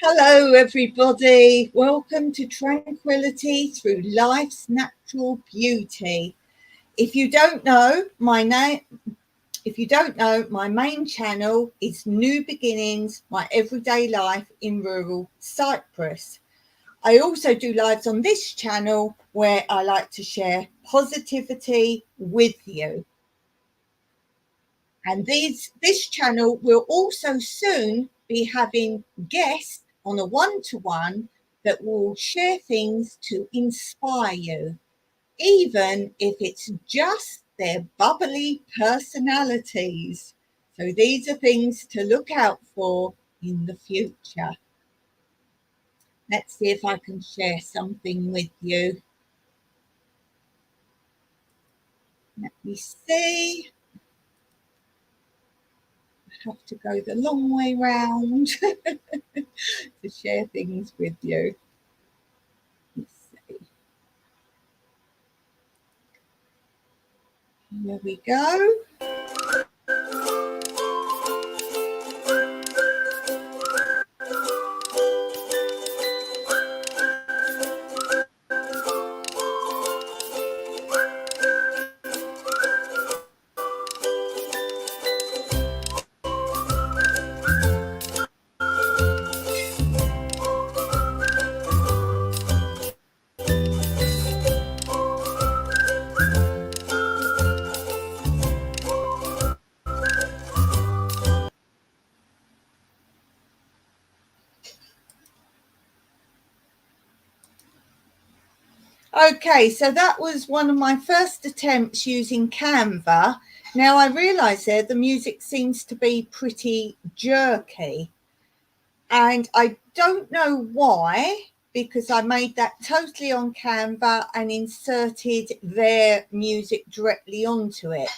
Hello, everybody. Welcome to Tranquility Through Life's Natural Beauty. If you don't know, my main channel is New Beginnings, My Everyday Life in Rural Cyprus. I also do lives on this channel where I like to share positivity with you. And this channel will also soon be having guests on a one-to-one that will share things to inspire you, even if it's just their bubbly personalities. So these are things to look out for in the future. Let's see if I can share something with you. Let me see. Have to go the long way round to share things with you. Let's see. Here we go. Okay, so that was one of my first attempts using Canva. Now I realise there the music seems to be pretty jerky, and I don't know why, because I made that totally on Canva and inserted their music directly onto it.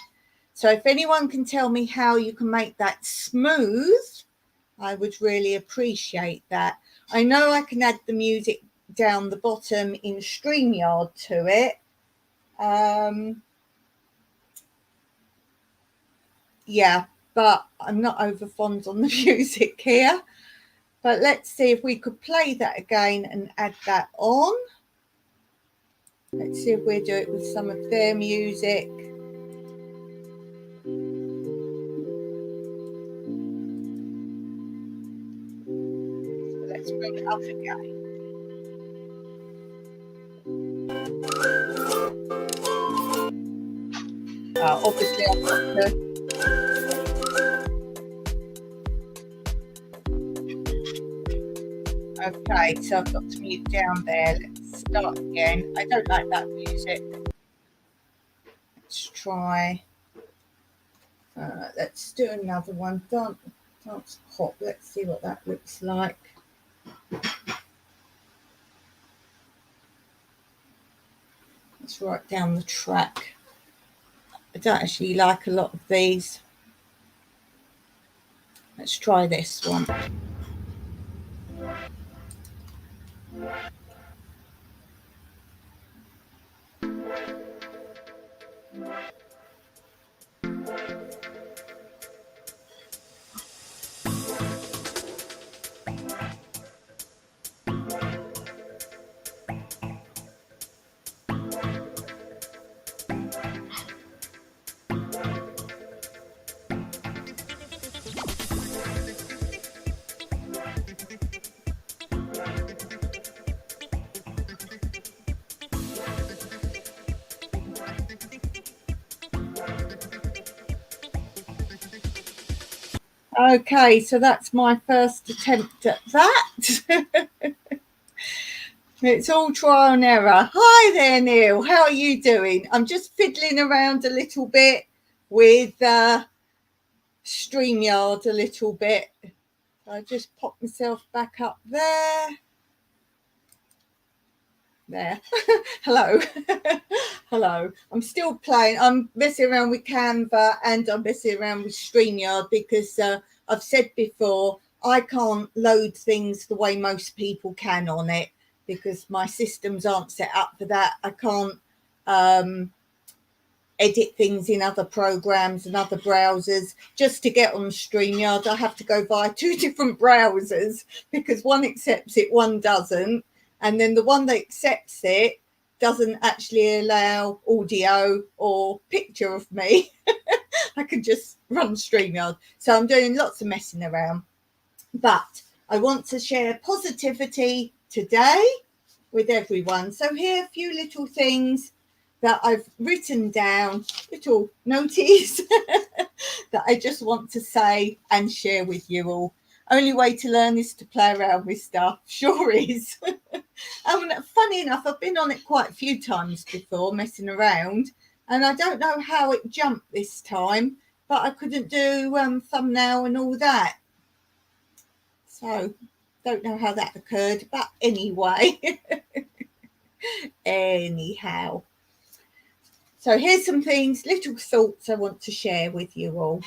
So if anyone can tell me how you can make that smooth, I would really appreciate that. I know I can add the music down the bottom in StreamYard to it. Yeah, but I'm not over fond on the music here. But let's see if we could play that again and add that on. Let's see if we do it with some of their music. So let's bring it up again. Obviously I've got to okay, so I've got to mute down there. Let's start again. I don't like that music. Let's try. Let's do another one. Dance pop. Let's see what that looks like. Let's write down the track. I don't actually like a lot of these. Let's try this one. Okay, so that's my first attempt at that. It's all trial and error. Hi there, Neil. How are you doing? I'm just fiddling around a little bit with StreamYard a little bit. I just pop myself back up there. There. Hello. Hello. I'm still playing. I'm messing around with Canva and I'm messing around with StreamYard because I've said before, I can't load things the way most people can on it because my systems aren't set up for that. I can't edit things in other programs and other browsers. Just to get on StreamYard, I have to go via 2 different browsers because one accepts it, one doesn't. And then the one that accepts it doesn't actually allow audio or picture of me. I can just run StreamYard. So I'm doing lots of messing around. But I want to share positivity today with everyone. So here are a few little things that I've written down, little noties that I just want to say and share with you all. Only way to learn is to play around with stuff. Sure is. Funny enough, I've been on it quite a few times before, messing around, and I don't know how it jumped this time, but I couldn't do thumbnail and all that. So don't know how that occurred, but anyway. Anyhow. So here's some things, little thoughts I want to share with you all.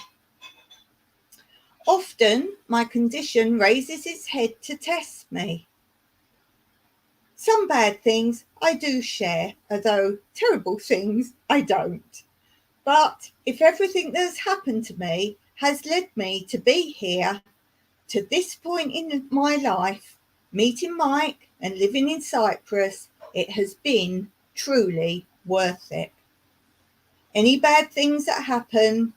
Often my condition raises its head to test me. Some bad things I do share, although terrible things I don't. But if everything that has happened to me has led me to be here, to this point in my life, meeting Mike and living in Cyprus, it has been truly worth it. Any bad things that happen,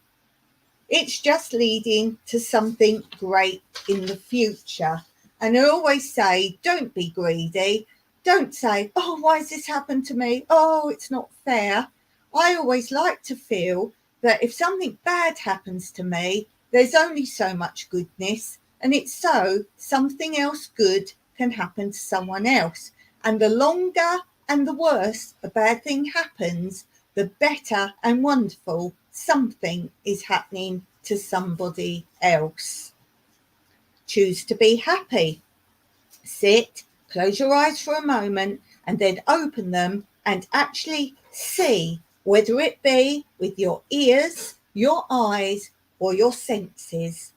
it's just leading to something great in the future. And I always say, don't be greedy. Don't say, oh, why has this happened to me? Oh, it's not fair. I always like to feel that if something bad happens to me, there's only so much goodness. And it's so something else good can happen to someone else. And the longer and the worse a bad thing happens, the better and wonderful something is happening to somebody else. Choose to be happy. Sit, close your eyes for a moment, and then open them and actually see, whether it be with your ears, your eyes, or your senses.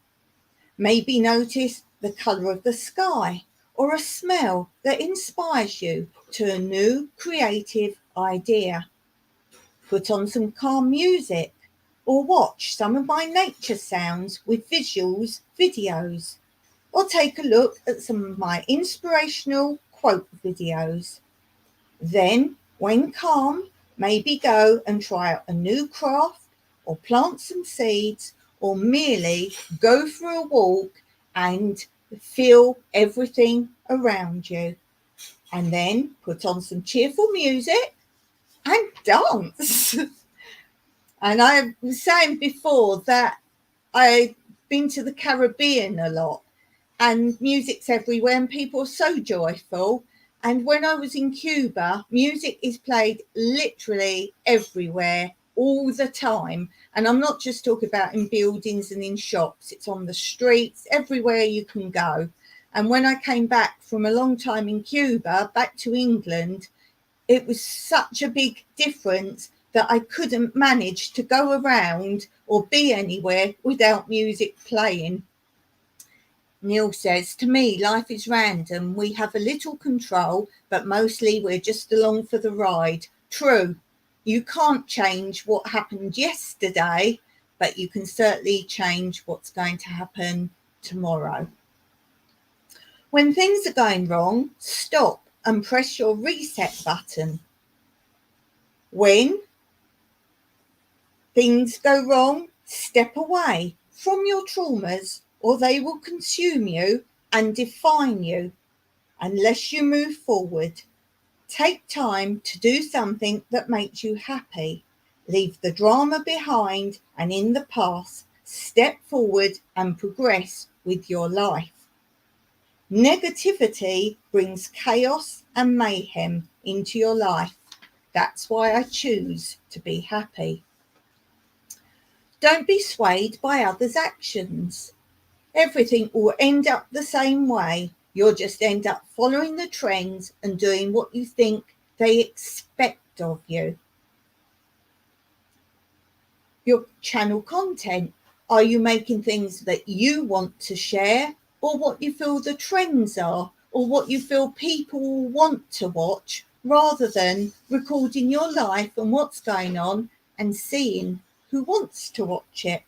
Maybe notice the colour of the sky or a smell that inspires you to a new creative idea. Put on some calm music or watch some of my nature sounds with visuals videos, or take a look at some of my inspirational quote videos. Then, when calm, maybe go and try out a new craft or plant some seeds or merely go for a walk and feel everything around you. And then put on some cheerful music and dance. And I was saying before that I've been to the Caribbean a lot and music's everywhere and people are so joyful. And when I was in Cuba, music is played literally everywhere all the time. And I'm not just talking about in buildings and in shops, it's on the streets, everywhere you can go. And when I came back from a long time in Cuba, back to England, it was such a big difference that I couldn't manage to go around or be anywhere without music playing. Neil says, to me, life is random. We have a little control, but mostly we're just along for the ride. True, you can't change what happened yesterday, but you can certainly change what's going to happen tomorrow. When things are going wrong, stop and press your reset button. When things go wrong, step away from your traumas, or they will consume you and define you unless you move forward. Take time to do something that makes you happy. Leave the drama behind and in the past. Step forward and progress with your life. Negativity brings chaos and mayhem into your life. That's why I choose to be happy. Don't be swayed by others' actions. Everything will end up the same way. You'll just end up following the trends and doing what you think they expect of you. Your channel content. Are you making things that you want to share, or what you feel the trends are, or what you feel people want to watch, rather than recording your life and what's going on and seeing who wants to watch it.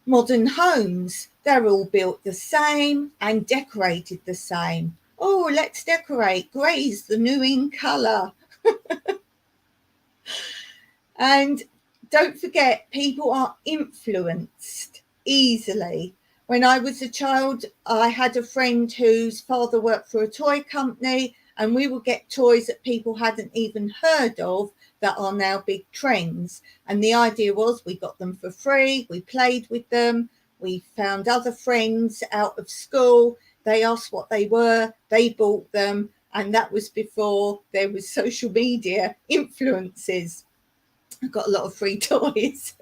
Modern homes, they're all built the same and decorated the same. Oh, let's decorate. Grey's the new in colour. And don't forget, people are influenced easily. When I was a child, I had a friend whose father worked for a toy company, and we would get toys that people hadn't even heard of that are now big trends. And the idea was we got them for free, we played with them, we found other friends out of school, they asked what they were, they bought them, and that was before there was social media influences. I got a lot of free toys.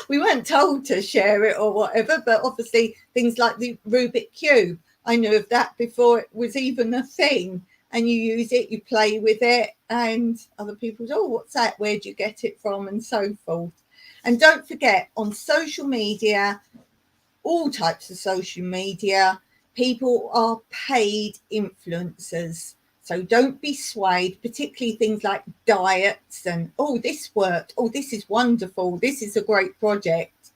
We weren't told to share it or whatever, but obviously things like the Rubik Cube, I knew of that before it was even a thing. And you use it, you play with it, and other people say, oh, what's that? Where'd you get it from? And so forth. And don't forget, on social media, all types of social media, people are paid influencers. So don't be swayed, particularly things like diets and, oh, this worked. Oh, this is wonderful. This is a great project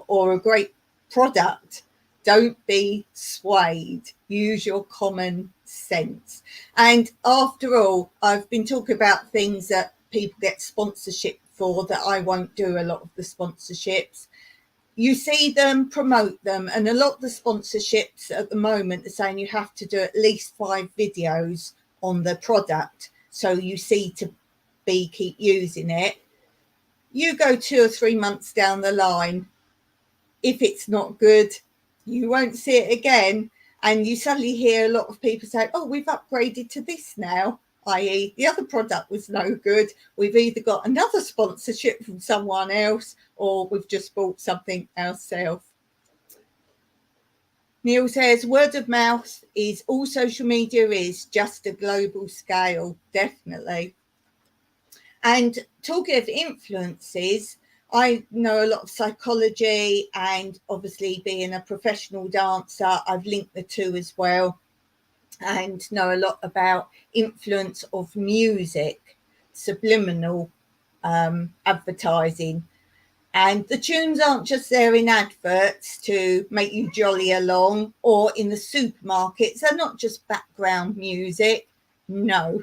or a great product. Don't be swayed. Use your common sense. And after all, I've been talking about things that people get sponsorship for that I won't do a lot of the sponsorships. You see them, promote them, and a lot of the sponsorships at the moment are saying you have to do at least 5 videos on the product, so you see to keep using it. You go 2 or 3 months down the line, if it's not good, you won't see it again, and you suddenly hear a lot of people say, oh, we've upgraded to this now, i.e. the other product was no good. We've either got another sponsorship from someone else or we've just bought something ourselves. Neil says, word of mouth is all social media is, just a global scale, definitely. And talking of influences, I know a lot of psychology, and obviously being a professional dancer, I've linked the two as well, and know a lot about influence of music, subliminal advertising. And the tunes aren't just there in adverts to make you jolly along, or in the supermarkets. They're not just background music. No.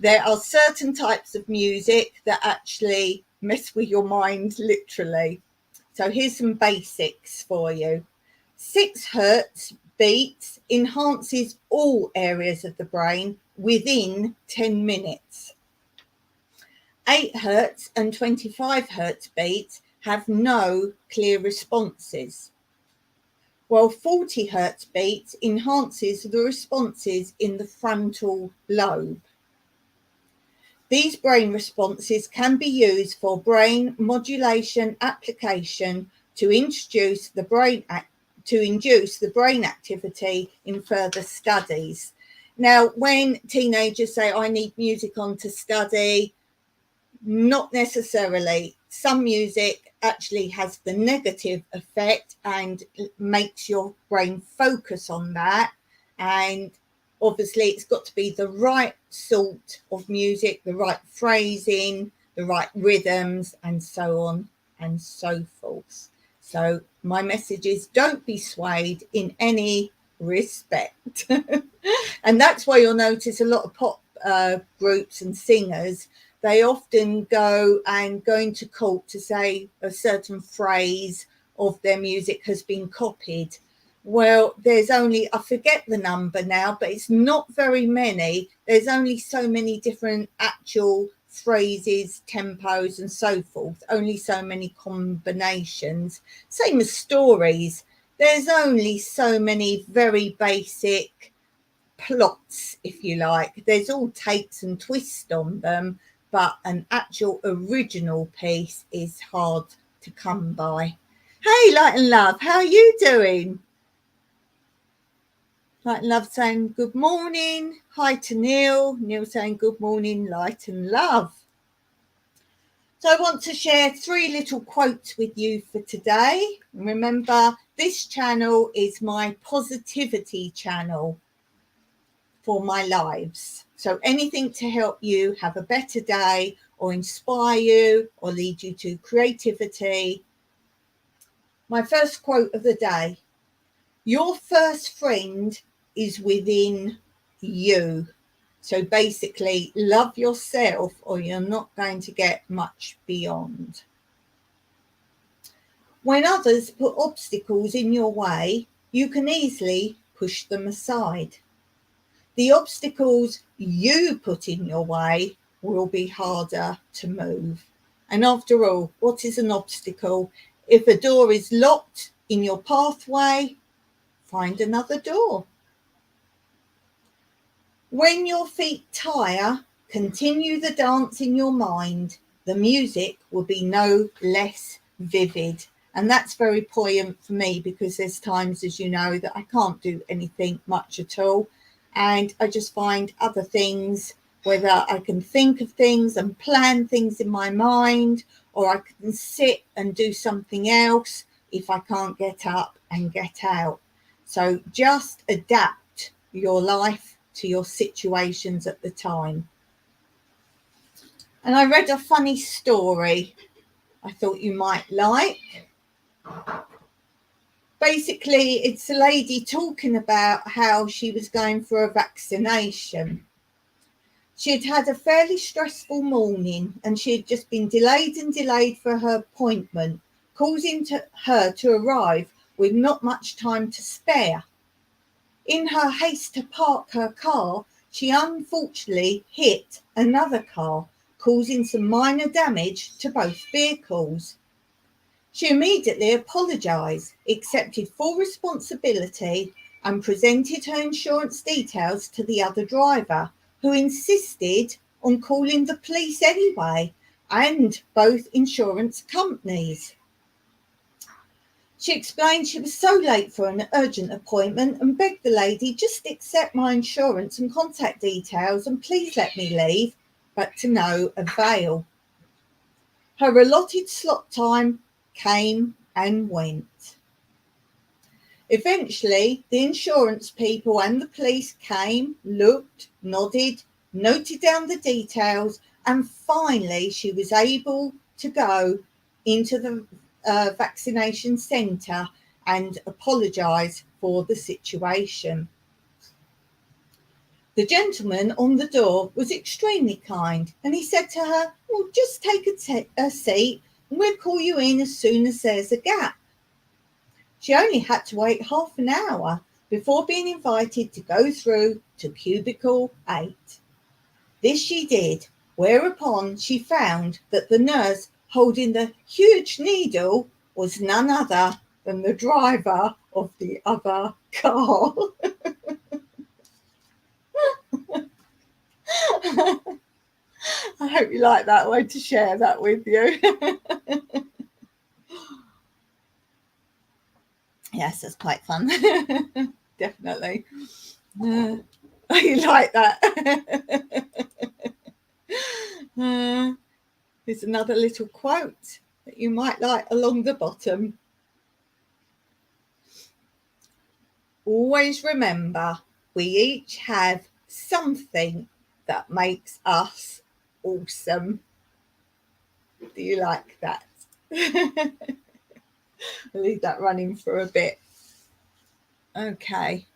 There are certain types of music that actually mess with your mind, literally. So here's some basics for you. 6 hertz beats enhances all areas of the brain within 10 minutes. 8 hertz and 25 hertz beats have no clear responses, while 40 hertz beats enhances the responses in the frontal lobe. These brain responses can be used for brain modulation application to induce the brain activity in further studies. Now, when teenagers say, I need music on to study, not necessarily. Some music actually has the negative effect and makes your brain focus on that. And obviously it's got to be the right sort of music, the right phrasing, the right rhythms, and so on and so forth. So my message is, don't be swayed in any respect. And that's why you'll notice a lot of pop groups and singers, they often go into court to say a certain phrase of their music has been copied. Well, there's only, I forget the number now, but it's not very many. There's only so many different actual phrases, tempos, and so forth. Only so many combinations. Same as stories. There's only so many very basic plots, if you like. There's all takes and twists on them, but an actual original piece is hard to come by. Hey, Light and Love, how are you doing? Light and Love saying good morning. Hi to Neil. Neil saying good morning, Light and Love. So I want to share 3 little quotes with you for today. Remember, this channel is my positivity channel for my lives. So anything to help you have a better day or inspire you or lead you to creativity. My first quote of the day: your first friend is within you. So basically, love yourself or you're not going to get much beyond. When others put obstacles in your way, you can easily push them aside. The obstacles you put in your way will be harder to move. And after all, what is an obstacle? If a door is locked in your pathway, find another door. When your feet tire, continue the dance in your mind. The music will be no less vivid. And that's very poignant for me because there's times, as you know, that I can't do anything much at all. And I just find other things, whether I can think of things and plan things in my mind, or I can sit and do something else if I can't get up and get out. So just adapt your life to your situations at the time. And I read a funny story I thought you might like. Basically, it's a lady talking about how she was going for a vaccination. She had had a fairly stressful morning and she had just been delayed and delayed for her appointment, causing her to arrive with not much time to spare. In her haste to park her car, she unfortunately hit another car, causing some minor damage to both vehicles. She immediately apologised, accepted full responsibility, and presented her insurance details to the other driver, who insisted on calling the police anyway, and both insurance companies. She explained she was so late for an urgent appointment and begged the lady just accept my insurance and contact details and please let me leave, but to no avail. Her allotted slot time came and went. Eventually, the insurance people and the police came, looked, nodded, noted down the details, and finally she was able to go into the vaccination centre and apologise for the situation. The gentleman on the door was extremely kind and he said to her, well, just take a seat and we'll call you in as soon as there's a gap. She only had to wait half an hour before being invited to go through to cubicle 8. This she did, whereupon she found that the nurse holding the huge needle was none other than the driver of the other car. I hope you like that. I wanted to share that with you. Yes, that's quite fun. Definitely. You like that? Here's another little quote that you might like along the bottom. Always remember, we each have something that makes us awesome. Do you like that? I'll leave that running for a bit. Okay.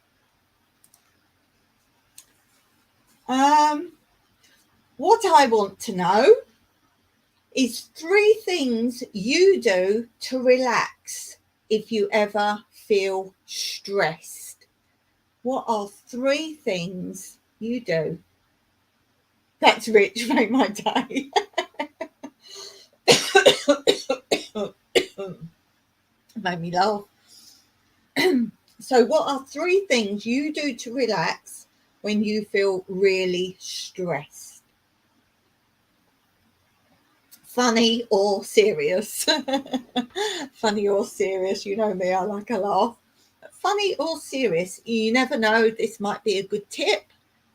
What I want to know is 3 things you do to relax if you ever feel stressed. What are 3 things you do? That's rich, made my day. Made me laugh. So what are 3 things you do to relax when you feel really stressed? Funny or serious? Funny or serious, you know me, I like a laugh. Funny or serious, you never know, this might be a good tip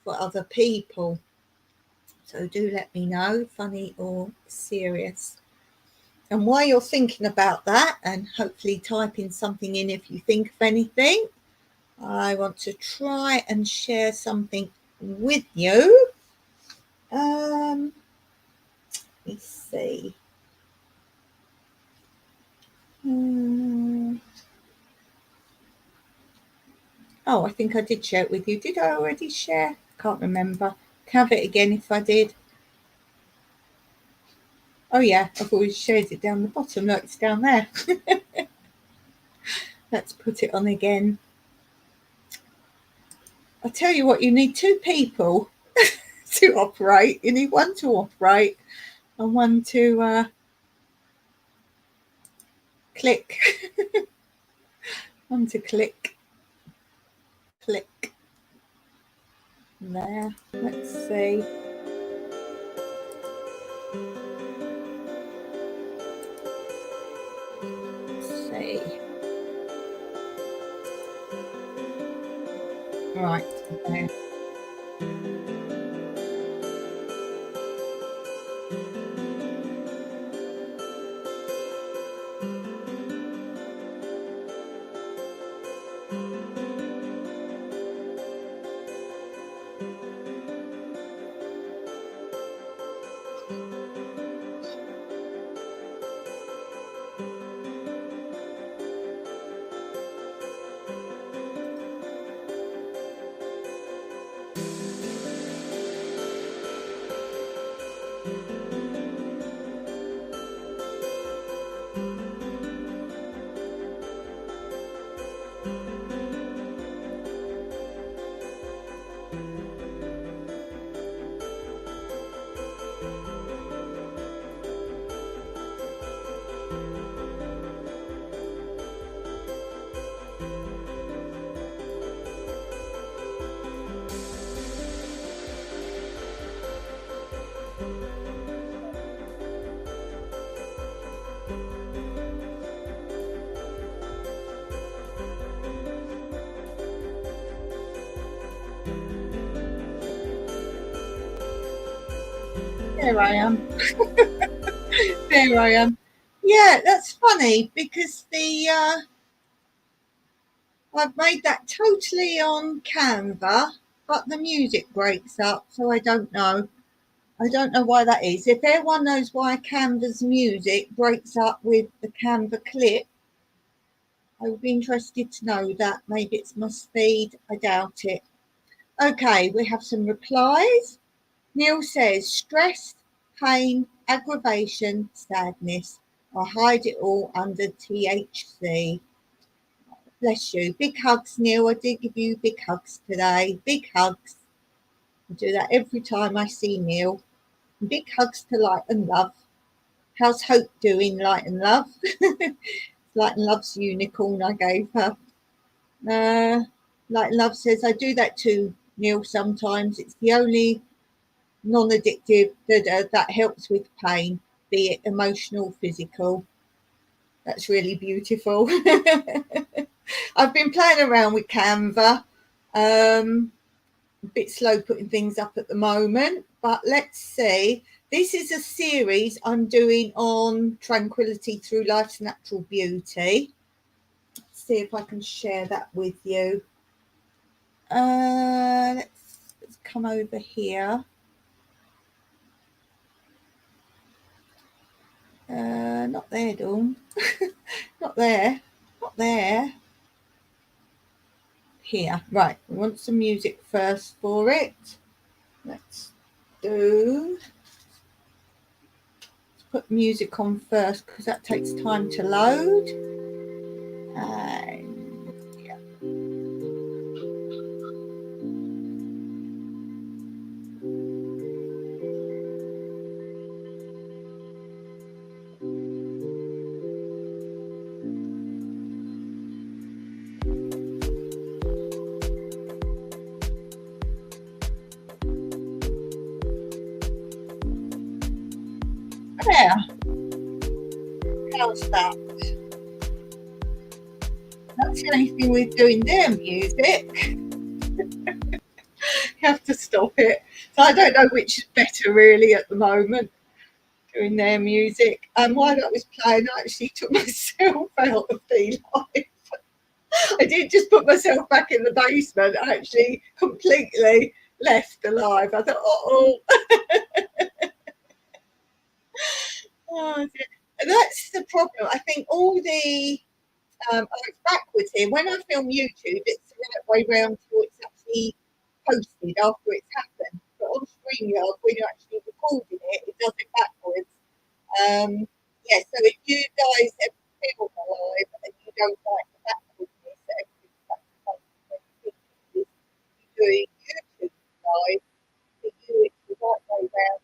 for other people. So do let me know, funny or serious. And while you're thinking about that and hopefully typing something in if you think of anything, I want to try and share something with you. Let me see. Oh, I think I did share it with you. Did I already share? Can't remember. Have it again if I did. Oh yeah, I've always shared it down the bottom. Look, it's down there. Let's put it on again. I tell you what, you need two people to operate. You need one to operate and one to click. One to click. Click. There. Let's see. Let's see. Right. Okay. There I am. There I am. Yeah, that's funny because I've made that totally on Canva, but the music breaks up, so I don't know. I don't know why that is. If anyone knows why Canva's music breaks up with the Canva clip, I would be interested to know that. Maybe it's my speed. I doubt it. Okay, we have some replies. Neil says, stress, pain, aggravation, sadness. I hide it all under THC. Bless you. Big hugs, Neil. I did give you big hugs today. Big hugs. I do that every time I see Neil. Big hugs to Light and Love. How's Hope doing, Light and Love? Light and Love's unicorn I gave her. Light and Love says, I do that too, Neil, sometimes. It's the only non-addictive that helps with pain, be it emotional, physical. That's really beautiful. I've been playing around with Canva. A bit slow putting things up at the moment, but let's see. This is a series I'm doing on tranquility through life's natural beauty. Let's see if I can share that with you. Let's come over here. Not there, Dawn. Not there. Not there. Here. Right. We want some music first for it. Let's put music on first because that takes time to load. And yeah. There. How's that? That's the only thing we're doing their music. You have to stop it. So I don't know which is better really at the moment, doing their music. And while I was playing, I actually took myself out of the live. I didn't just put myself back in the basement. I actually completely left the live. I thought, oh. Oh, dear. And that's the problem. I think all the it's backwards here. When I film YouTube, it's the right way round till it's actually posted after it's happened. But on StreamYard, when you're actually recording it, it does it backwards. Yeah, so if you guys ever film live and you don't like the backwardness that everything's back to front when you think it is, you're doing YouTube live, for you it's the right way round.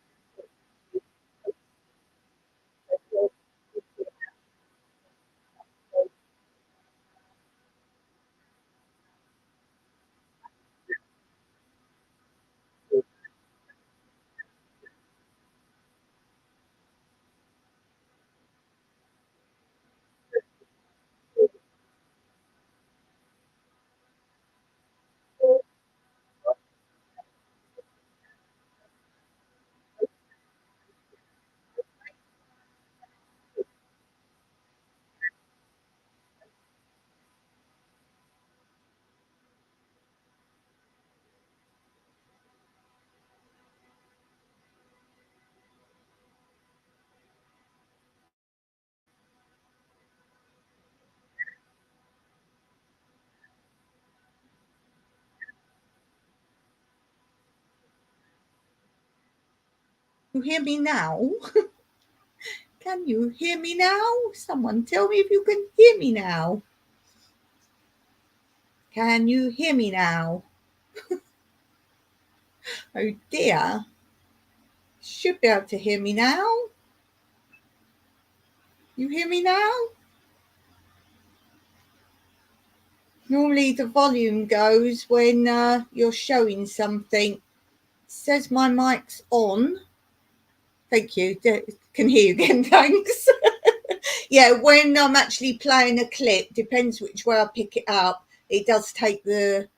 You hear me now? Can you hear me now? Someone tell me if you can hear me now. Can you hear me now? Oh dear. Should be able to hear me now. You hear me now? Normally the volume goes when you're showing something. It says my mic's on. Thank you. Can hear you again. Thanks. Yeah, when I'm actually playing a clip, depends which way I pick it up. It does take the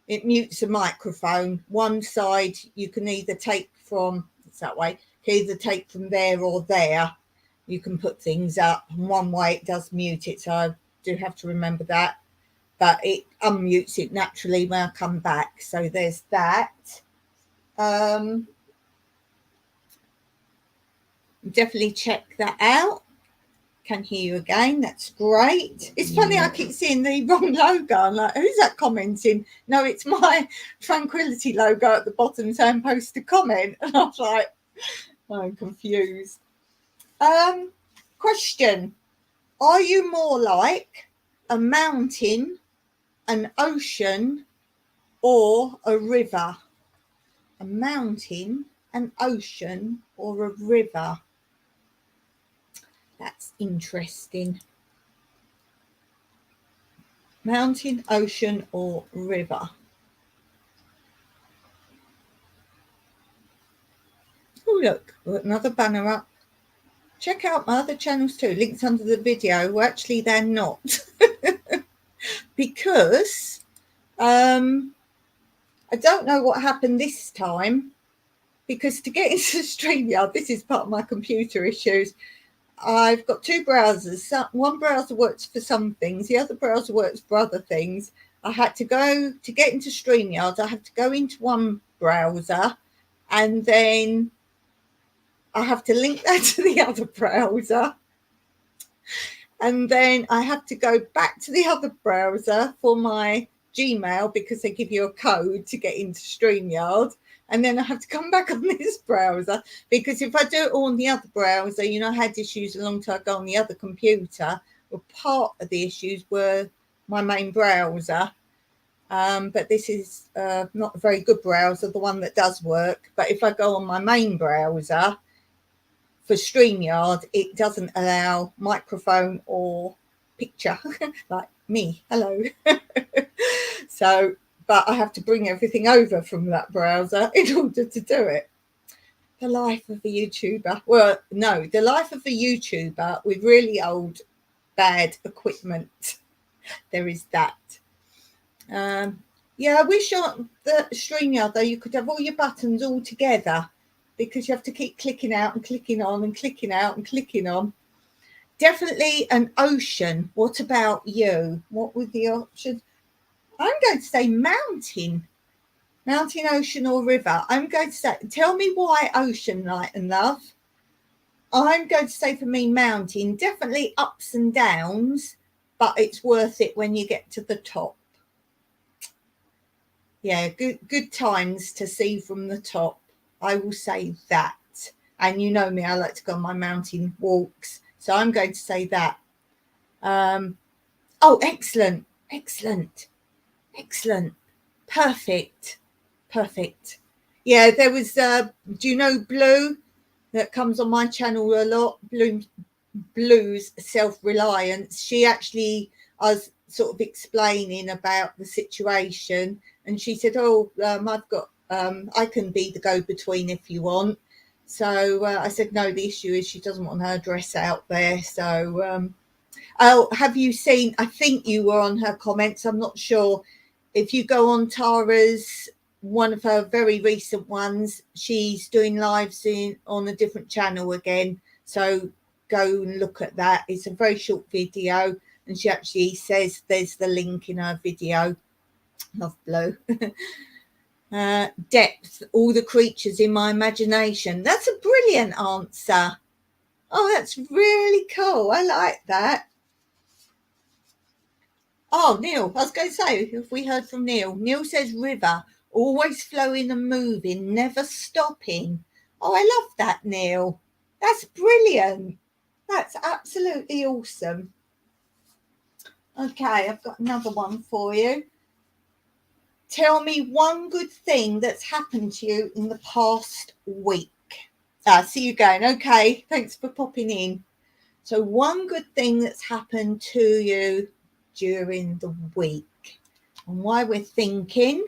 it mutes the microphone. One side you can either take from, it's that way, you can either take from there or there. You can put things up, and one way it does mute it, so I do have to remember that. But it unmutes it naturally when I come back. So there's that. Definitely check that out. Can hear you again. That's great. It's funny, I keep seeing the wrong logo. I'm like, who's that commenting? No, it's my Tranquility logo at the bottom saying post a comment. And I was like, I'm confused. Question. Are you more like a mountain, an ocean, or a river? A mountain, an ocean, or a river? That's interesting. Mountain, ocean, or river? Oh, look, another banner up. Check out my other channels too. Links under the video. Well, actually, they're not. Because I don't know what happened this time. Because to get into StreamYard, this is part of my computer issues. I've got two browsers. One browser works for some things. The other browser works for other things. I had to go to get into StreamYard. I have to go into one browser and then I have to link that to the other browser. And then I have to go back to the other browser for my Gmail because they give you a code to get into StreamYard. And then I have to come back on this browser because if I do it all on the other browser, you know, I had issues a long time ago on the other computer. Well, part of the issues were my main browser. But this is not a very good browser, the one that does work. But if I go on my main browser for StreamYard, it doesn't allow microphone or picture like me. Hello. So, but I have to bring everything over from that browser in order to do it. The life of a YouTuber. Well, no, the life of a YouTuber with really old, bad equipment. There is that. Yeah, I wish on the StreamYard though you could have all your buttons all together because you have to keep clicking out and clicking on and clicking out and clicking on. Definitely an ocean. What about you? What were the options? I'm going to say mountain. Mountain, ocean, or river. I'm going to say, tell me why ocean, light and love. I'm going to say for me, mountain, definitely ups and downs, but it's worth it when you get to the top. Yeah, good times to see from the top. I will say that. And you know me, I like to go on my mountain walks. So I'm going to say that. Oh, excellent. Perfect. Yeah, there was, do you know Blue? That comes on my channel a lot. Blue's self-reliance. She actually, I was sort of explaining about the situation, and she said, "Oh, I've got, I can be the go-between if you want." So I said, "No, the issue is she doesn't want her dress out there." So, oh, have you seen? I think you were on her comments. I'm not sure. If you go on Tara's, one of her very recent ones, she's doing lives on a different channel again. So go and look at that. It's a very short video, and she actually says there's the link in her video. Love Blue. Depth, all the creatures in my imagination. That's a brilliant answer. Oh, that's really cool. I like that. Oh, Neil, I was going to say, if we heard from Neil. Neil says river, always flowing and moving, never stopping. Oh, I love that, Neil. That's brilliant. That's absolutely awesome. Okay, I've got another one for you. Tell me one good thing that's happened to you in the past week. See you going. Okay, thanks for popping in. So one good thing that's happened to you during the week. And while we're thinking,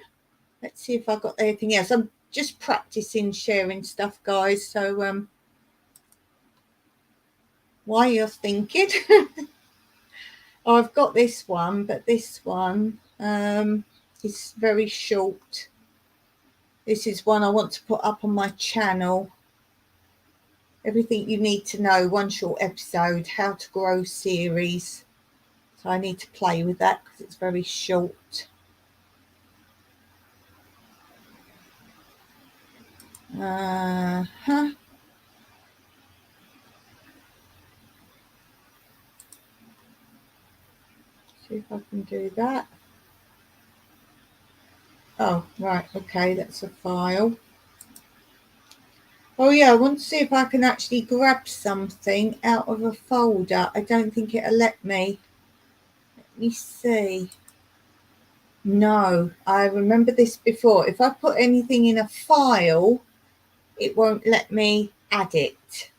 let's see if I've got anything else. I'm just practicing sharing stuff, guys. So while you're thinking, oh, I've got this one, but this one is very short. This is one I want to put up on my channel. Everything you need to know, one short episode, how to grow series. So I need to play with that because it's very short. See if I can do that. Oh, right. Okay, that's a file. Oh, yeah, I want to see if I can actually grab something out of a folder. I don't think it'll let me. Let me see. No, I remember this before. If I put anything in a file, it won't let me add it.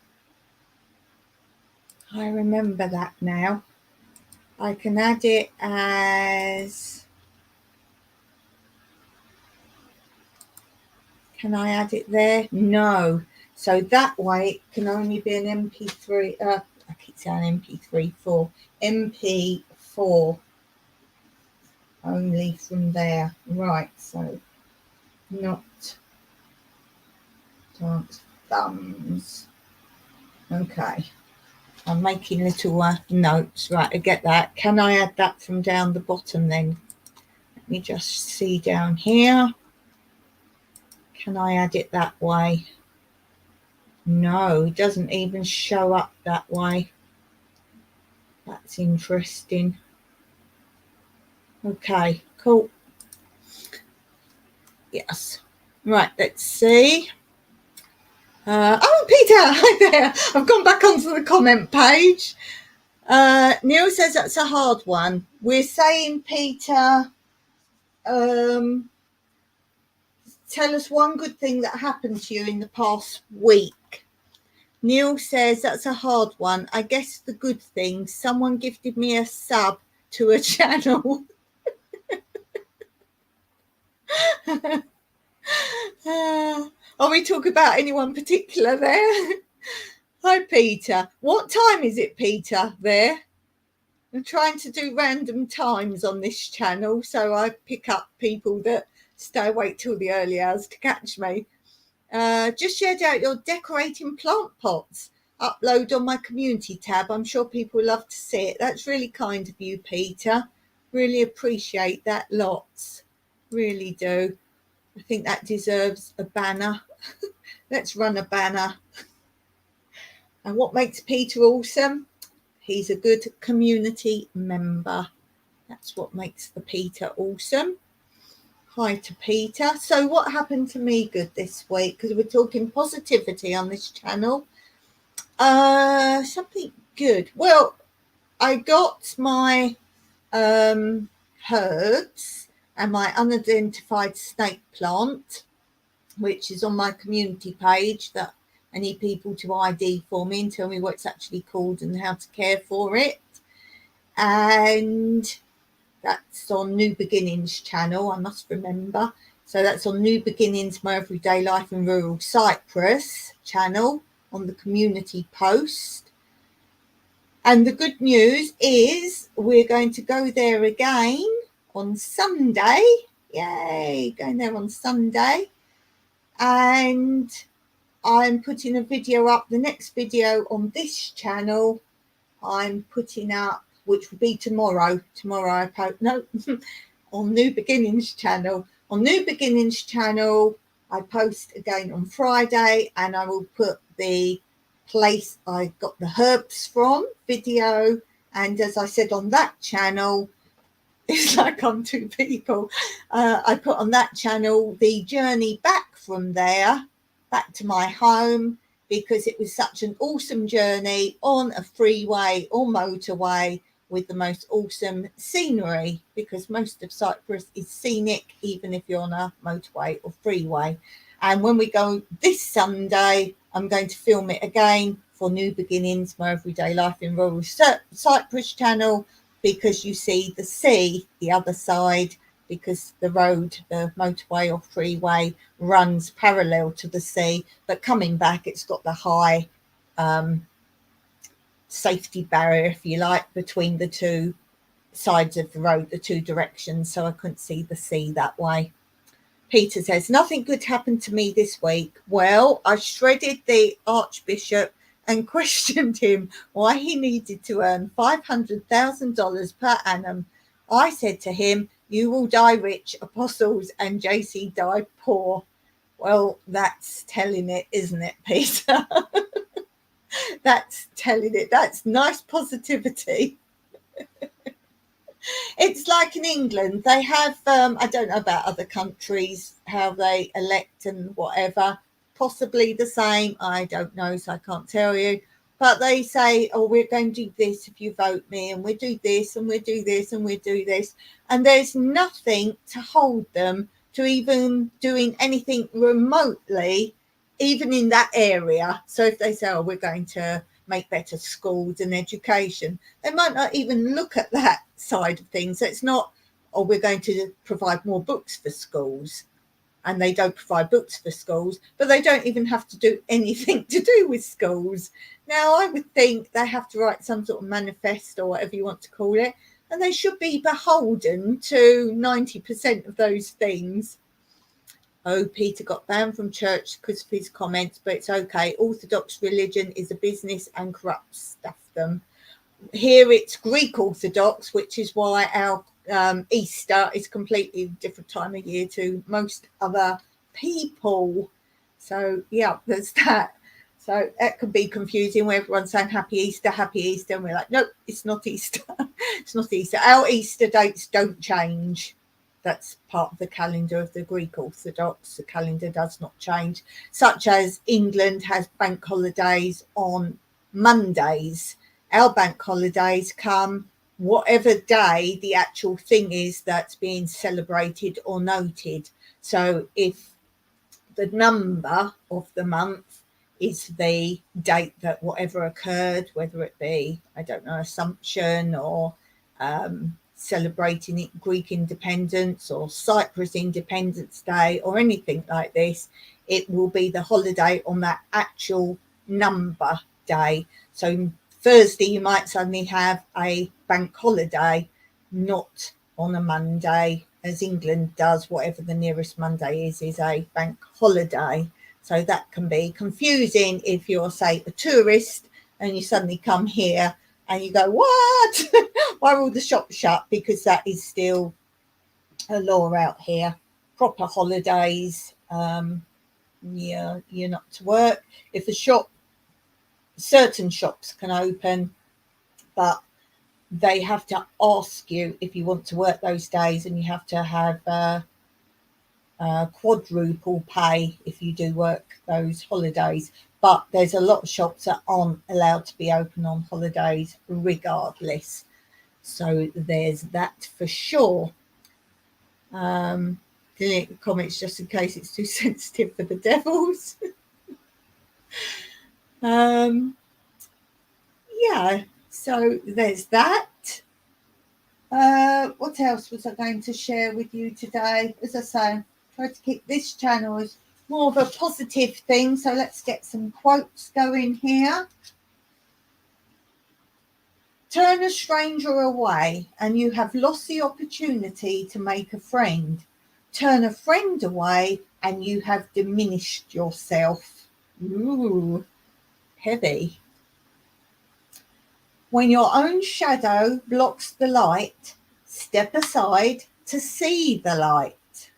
I remember that now. I can add it as... Can I add it there? No. So that way it can only be an MP3. I keep saying MP3 4. MP4 only from there. Right. So not dance thumbs. Okay. I'm making little notes. Right. I get that. Can I add that from down the bottom then? Let me just see down here. Can I add it that way? No, it doesn't even show up that way. That's interesting. Okay, cool. Yes. Right, let's see. Oh, Peter, hi there. I've gone back onto the comment page. Neil says that's a hard one. We're saying, Peter, tell us one good thing that happened to you in the past week. Neil says that's a hard one. I guess the good thing, someone gifted me a sub to a channel. Are we talking about anyone particular there? Hi, Peter. What time is it, Peter, there? I'm trying to do random times on this channel, so I pick up people that stay awake till the early hours to catch me. Just shared out your decorating plant pots. Upload on my community tab. I'm sure people love to see it. That's really kind of you, Peter. Really appreciate that lots. Really do. I think that deserves a banner. Let's run a banner. And what makes Peter awesome? He's a good community member. That's what makes the Peter awesome. Hi to Peter. So what happened to me good this week? Because we're talking positivity on this channel. Something good. Well, I got my herbs and my unidentified snake plant, which is on my community page, that I need people to ID for me and tell me what it's actually called and how to care for it. And that's on New Beginnings channel, I must remember. So that's on New Beginnings, My Everyday Life in Rural Cyprus channel on the community post. And the good news is we're going to go there again on Sunday. Yay, going there on Sunday. And I'm putting a video up, the next video on this channel I'm putting up, which will be tomorrow. Tomorrow I post, no, on New Beginnings channel. On New Beginnings channel, I post again on Friday, and I will put the place I got the herbs from video. And as I said on that channel, it's like I'm two people. I put on that channel the journey back from there, back to my home, because it was such an awesome journey on a freeway or motorway with the most awesome scenery, because most of Cyprus is scenic, even if you're on a motorway or freeway. And when we go this Sunday, I'm going to film it again for New Beginnings, My Everyday Life in Rural Cyprus channel, because you see the sea the other side, because the road, the motorway or freeway, runs parallel to the sea, but coming back it's got the high safety barrier, if you like, between the two sides of the road, the two directions, so I couldn't see the sea that way. Peter says, nothing good happened to me this week. Well, I shredded the Archbishop and questioned him why he needed to earn $500,000 per annum. I said to him, you will die rich, apostles, and JC died poor. Well, that's telling it, isn't it, Peter? That's telling it. That's nice positivity. It's like in England, they have, I don't know about other countries, how they elect and whatever, possibly the same. I don't know, so I can't tell you. But they say, oh, we're going to do this if you vote me, and we'll do this, and we'll do this, and we'll do this. And there's nothing to hold them to even doing anything remotely, even in that area. So if they say, oh, we're going to make better schools and education, they might not even look at that side of things. So it's not, oh, we're going to provide more books for schools, and they don't provide books for schools, but they don't even have to do anything to do with schools. Now, I would think they have to write some sort of manifesto or whatever you want to call it, and they should be beholden to 90% of those things. Oh, Peter got banned from church because of his comments, but it's okay. Orthodox religion is a business and corrupts them. Here it's Greek Orthodox, which is why our Easter is completely different time of year to most other people. So, yeah, there's that. So that could be confusing where everyone's saying Happy Easter, and we're like, nope, it's not Easter. It's not Easter. Our Easter dates don't change. That's part of the calendar of the Greek Orthodox. The calendar does not change, such as England has bank holidays on Mondays. Our bank holidays come whatever day the actual thing is that's being celebrated or noted. So if the number of the month is the date that whatever occurred, whether it be, I don't know, Assumption or celebrating Greek independence or Cyprus Independence Day or anything like this, it will be the holiday on that actual number day. So Thursday, you might suddenly have a bank holiday, not on a Monday, as England does. Whatever the nearest Monday is a bank holiday. So that can be confusing if you're, say, a tourist and you suddenly come here and you go, what? Why are all the shops shut? Because that is still a law out here. Proper holidays, you're not to work. If a shop certain shops can open, but they have to ask you if you want to work those days, and you have to have quadruple pay if you do work those holidays. But there's a lot of shops that aren't allowed to be open on holidays regardless. So there's that for sure. Delete the comments just in case it's too sensitive for the devils. Yeah, so there's that. What else was I going to share with you today? As I say, try to keep this channel as more of a positive thing. So let's get some quotes going here. Turn a stranger away and you have lost the opportunity to make a friend. Turn a friend away and you have diminished yourself. Ooh, heavy. When your own shadow blocks the light, step aside to see the light.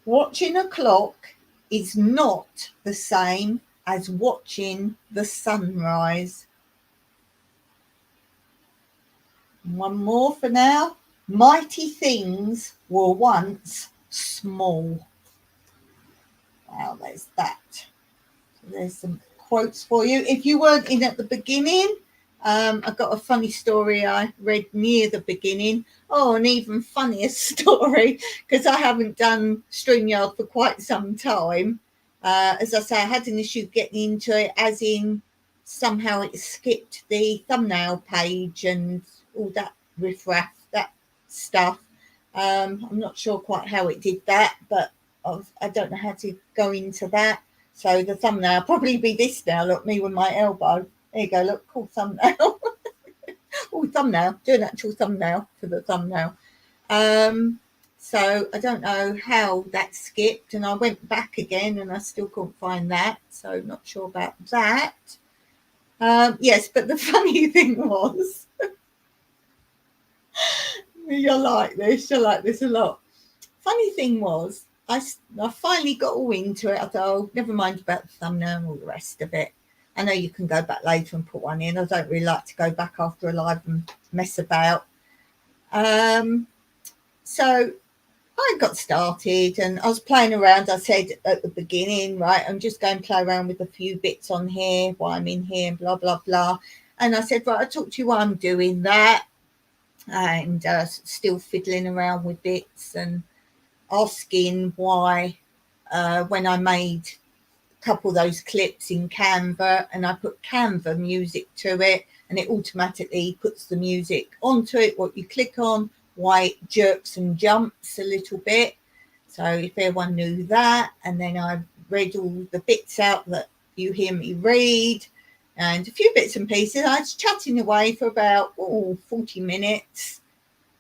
Watching a clock is not the same as watching the sunrise. One more for now. Mighty things were once small. Wow, there's that. There's some quotes for you. If you weren't in at the beginning, I've got a funny story I read near the beginning. Oh, an even funnier story, because I haven't done StreamYard for quite some time. As I say, I had an issue getting into it, as in somehow it skipped the thumbnail page and all that riffraff, that stuff. I'm not sure quite how it did that, but I don't know how to go into that. So the thumbnail probably be this now. Look, me with my elbow. There you go. Look, cool thumbnail. Oh, thumbnail. Do an actual thumbnail for the thumbnail. So I don't know how that skipped, and I went back again and I still couldn't find that. So not sure about that. Yes, but the funny thing was, you'll like this a lot. Funny thing was, I finally got all into it. I thought, oh, never mind about the thumbnail and all the rest of it. I know you can go back later and put one in. I don't really like to go back after a live and mess about. So I got started and I was playing around. I said at the beginning, right, I'm just going to play around with a few bits on here while I'm in here and blah, blah, blah. And I said, right, I'll talk to you while I'm doing that. And still fiddling around with bits and asking why when I made a couple of those clips in Canva and I put Canva music to it and it automatically puts the music onto it, what you click on, why it jerks and jumps a little bit. So if everyone knew that, and then I read all the bits out that you hear me read and a few bits and pieces. I was chatting away for about 40 minutes.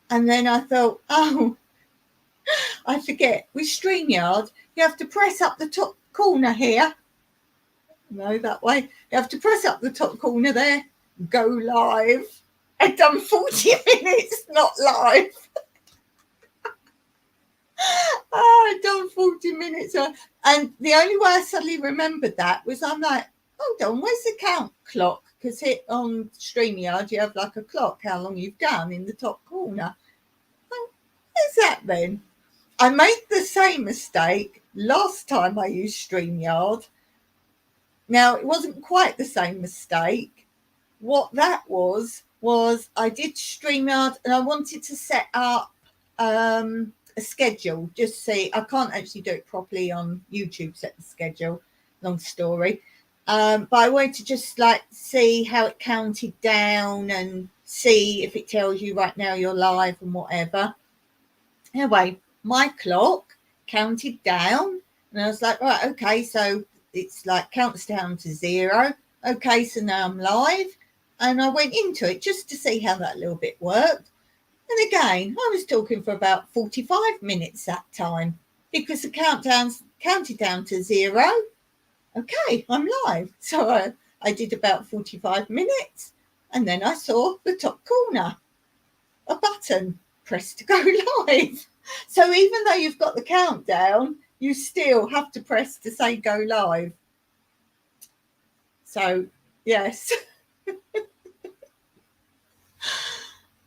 And then I thought, oh, I forget, with StreamYard, you have to press up the top corner here. No, that way. You have to press up the top corner there, go live. I'd done 40 minutes, not live. I'd done 40 minutes. And the only way I suddenly remembered that was I'm like, hold on, where's the count clock? Because on StreamYard, you have like a clock, how long you've done in the top corner. Oh, where's that then? I made the same mistake last time I used StreamYard. Now, it wasn't quite the same mistake. What that was I did StreamYard and I wanted to set up a schedule. Just see, I can't actually do it properly on YouTube, set the schedule, long story. But I wanted to just like see how it counted down and see if it tells you right now you're live and whatever. Anyway, my clock counted down and I was like, right, okay, so it's like counts down to 0. Okay, so now I'm live. And I went into it just to see how that little bit worked. And again, I was talking for about 45 minutes that time because the countdowns counted down to 0. Okay, I'm live. So I did about 45 minutes and then I saw the top corner, a button, press to go live. So even though you've got the countdown, you still have to press to say go live. So, yes.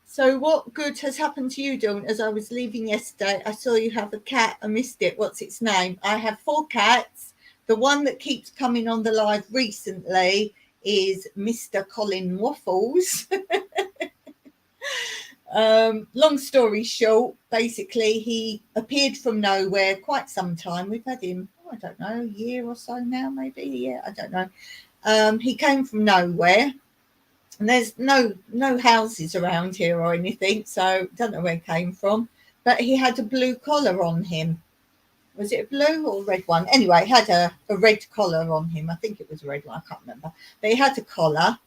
So what good has happened to you, Dawn? As I was leaving yesterday, I saw you have a cat. I missed it. What's its name? I have 4 cats. The one that keeps coming on the live recently is Mr. Colin Waffles. Long story short, basically, he appeared from nowhere quite some time. We've had him, I don't know, a year or so now, maybe. Yeah, I don't know. He came from nowhere. And there's no houses around here or anything, so don't know where he came from. But he had a blue collar on him. Was it a blue or red one? Anyway, he had a red collar on him. I think it was a red one. I can't remember. But he had a collar.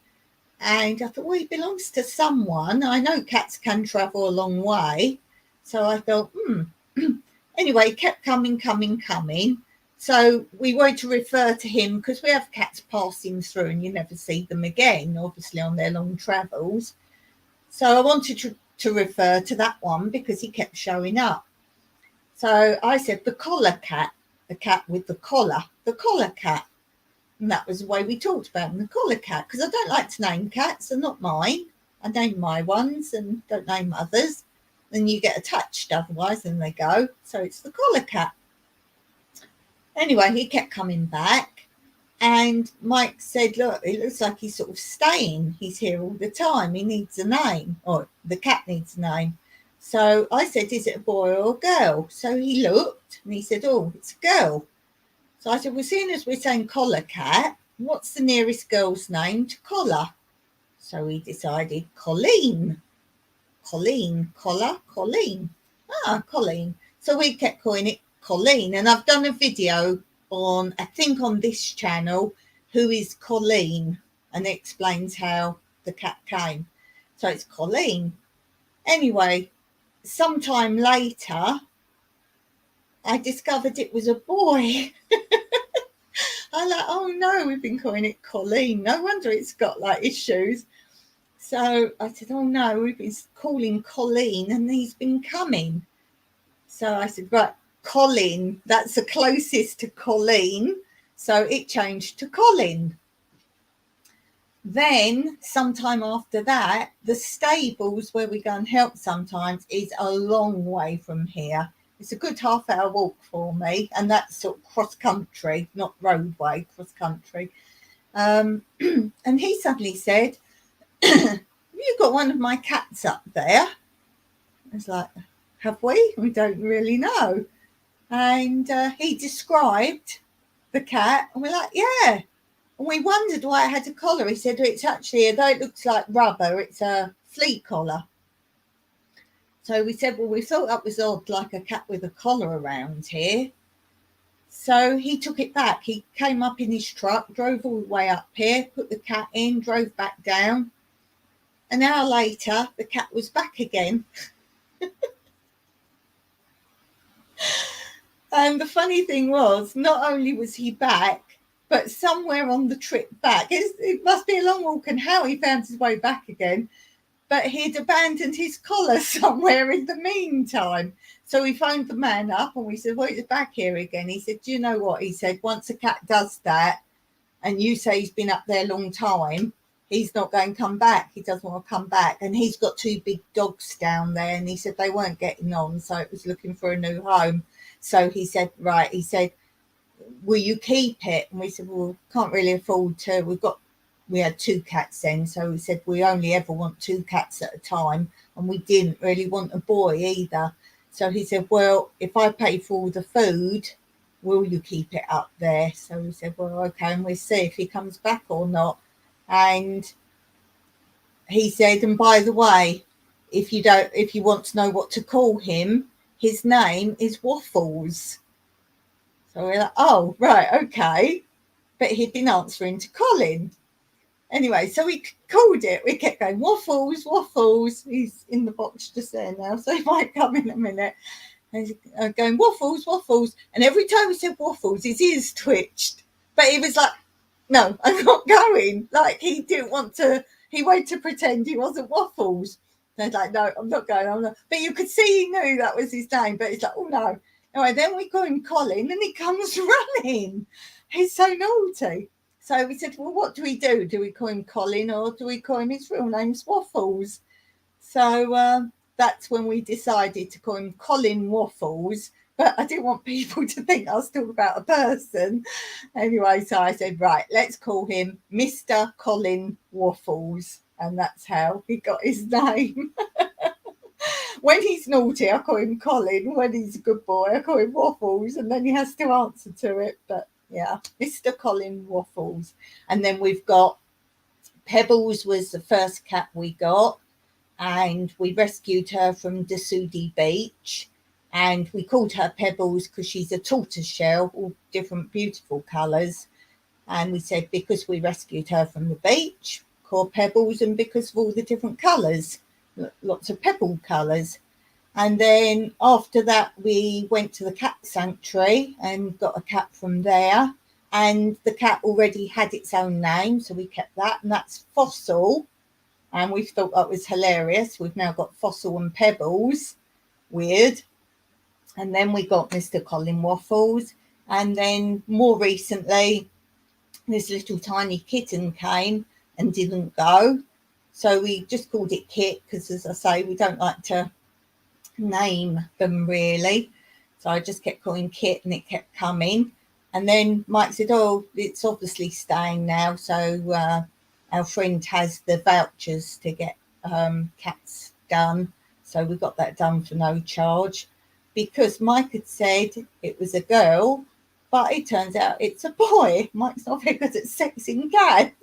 And I thought, well, he belongs to someone. I know cats can travel a long way. So I thought, Anyway, he kept coming. So we were to refer to him because we have cats passing through and you never see them again, obviously, on their long travels. So I wanted to refer to that one because he kept showing up. So I said, the collar cat, the cat with the collar cat. And that was the way we talked about him, the collar cat, because I don't like to name cats. They're not mine. I name my ones and don't name others. Then you get attached otherwise and they go. So it's the collar cat. Anyway, he kept coming back and Mike said, look, it looks like he's sort of staying. He's here all the time. He needs a name, or the cat needs a name. So I said, is it a boy or a girl? So he looked and he said, oh, it's a girl. So I said, well, seeing as we're saying collar cat, what's the nearest girl's name to collar? So he decided Colleen. Colleen. Colleen. So we kept calling it Colleen. And I've done a video on, I think on this channel, who is Colleen, and it explains how the cat came. So it's Colleen. Anyway, sometime later, I discovered it was a boy. I'm like, oh no, we've been calling it Colleen. No wonder it's got like issues. So I said, oh no, we've been calling Colleen and he's been coming. So I said, right, Colin, that's the closest to Colleen. So it changed to Colin. Then sometime after that, the stables where we go and help sometimes is a long way from here. It's a good half-hour walk for me, and that's sort of cross-country, not roadway, cross-country. And he suddenly said, you've got one of my cats up there. I was like, have we? We don't really know. And he described the cat, and we're like, yeah. And we wondered why it had a collar. He said, it's actually, although it looks like rubber, it's a flea collar. So we said, well, we thought that was odd, like a cat with a collar around here. So he took it back. He came up in his truck, drove all the way up here, put the cat in, drove back down. An hour later, the cat was back again. And the funny thing was, not only was he back, but somewhere on the trip back, it must be a long walk and how he found his way back again, but he'd abandoned his collar somewhere in the meantime. So we phoned the man up and we said, well, he's back here again. He said, do you know what? He said, once a cat does that and you say he's been up there a long time, he's not going to come back. He doesn't want to come back. And he's got 2 big dogs down there. And he said they weren't getting on. So it was looking for a new home. So he said, right, he said, will you keep it? And we said, well, can't really afford to. We had 2 cats then. So we said, we only ever want 2 cats at a time. And we didn't really want a boy either. So he said, well, if I pay for all the food, will you keep it up there? So we said, well, okay. And we'll see if he comes back or not. And he said, and by the way, if you want to know what to call him, his name is Waffles. So we're like, oh, right, okay. But he'd been answering to Colin. Anyway, so we called it. We kept going, Waffles, Waffles. He's in the box just there now, so he might come in a minute. And he's going, Waffles, Waffles. And every time we said Waffles, his ears twitched. But he was like, no, I'm not going. Like, he didn't want to, he wanted to pretend he wasn't Waffles. And I was like, no, I'm not going. But you could see he knew that was his name. But he's like, oh, no. Anyway, then we call him Colin and he comes running. He's so naughty. So we said, well, what do we do? Do we call him Colin or do we call him his real name's Waffles? So that's when we decided to call him Colin Waffles. But I didn't want people to think I was talking about a person. Anyway, so I said, right, let's call him Mr. Colin Waffles. And that's how he got his name. When he's naughty, I call him Colin. When he's a good boy, I call him Waffles. And then he has to answer to it. But yeah, Mr. Colin Waffles. And then we've got Pebbles was the first cat we got. And we rescued her from Dusudi Beach. And we called her Pebbles because she's a tortoiseshell, all different beautiful colours. And we said because we rescued her from the beach, called Pebbles, and because of all the different colours, lots of pebble colours. And then after that, we went to the cat sanctuary and got a cat from there. And the cat already had its own name, so we kept that. And that's Fossil. And we thought that was hilarious. We've now got Fossil and Pebbles. Weird. And then we got Mr. Colin Waffles. And then more recently, this little tiny kitten came and didn't go. So we just called it Kit because, as I say, we don't like to name them really. So I just kept calling Kit and it kept coming. And then Mike said, oh, it's obviously staying now. So our friend has the vouchers to get cats done. So we got that done for no charge because Mike had said it was a girl, but it turns out it's a boy. Mike's not very good at sexing cats.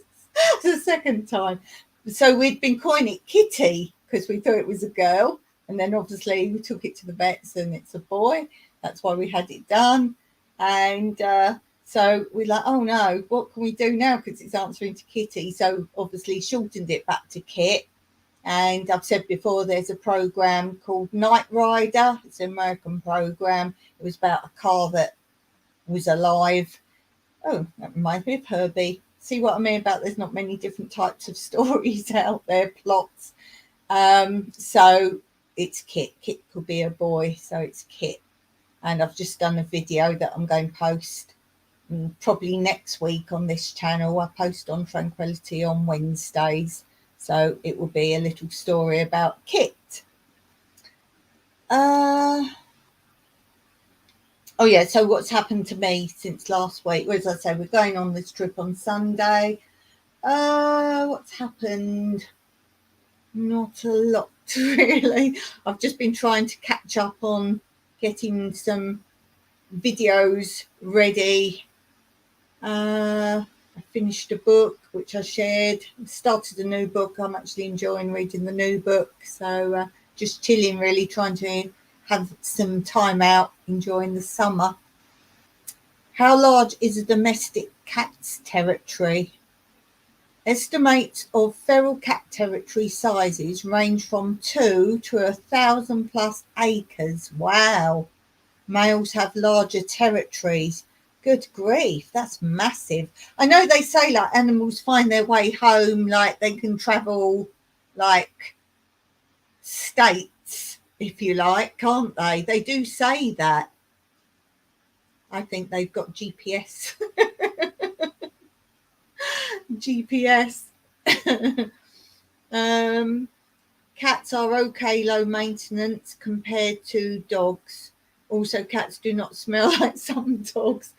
The second time. So we'd been calling it Kitty because we thought it was a girl. And then obviously we took it to the vets and it's a boy. That's why we had it done. And so we're like, oh no, what can we do now? Because it's answering to Kitty. So obviously shortened it back to Kit. And I've said before, there's a program called Night Rider. It's an American program. It was about a car that was alive. Oh, that reminds me of Herbie. See what I mean about there's not many different types of stories out there, plots. So it's Kit. Kit could be a boy, so it's Kit. And I've just done a video that I'm going to post probably next week on this channel. I post on Tranquility on Wednesdays. So it will be a little story about Kit. Oh yeah, so what's happened to me since last week? Well, as I say, we're going on this trip on Sunday. What's happened? Not a lot, really. I've just been trying to catch up on getting some videos ready. I finished a book, which I shared. Started a new book. I'm actually enjoying reading the new book. So just chilling, really, trying to have some time out, enjoying the summer. How large is a domestic cat's territory? Estimates of feral cat territory sizes range from 2 to 1,000 plus acres. Wow. Males have larger territories. Good grief, that's massive. I know they say like animals find their way home, like they can travel like states, if you like, can't they? They do say that. I think they've got GPS. GPS. Cats are okay low maintenance compared to dogs. Also, cats do not smell like some dogs.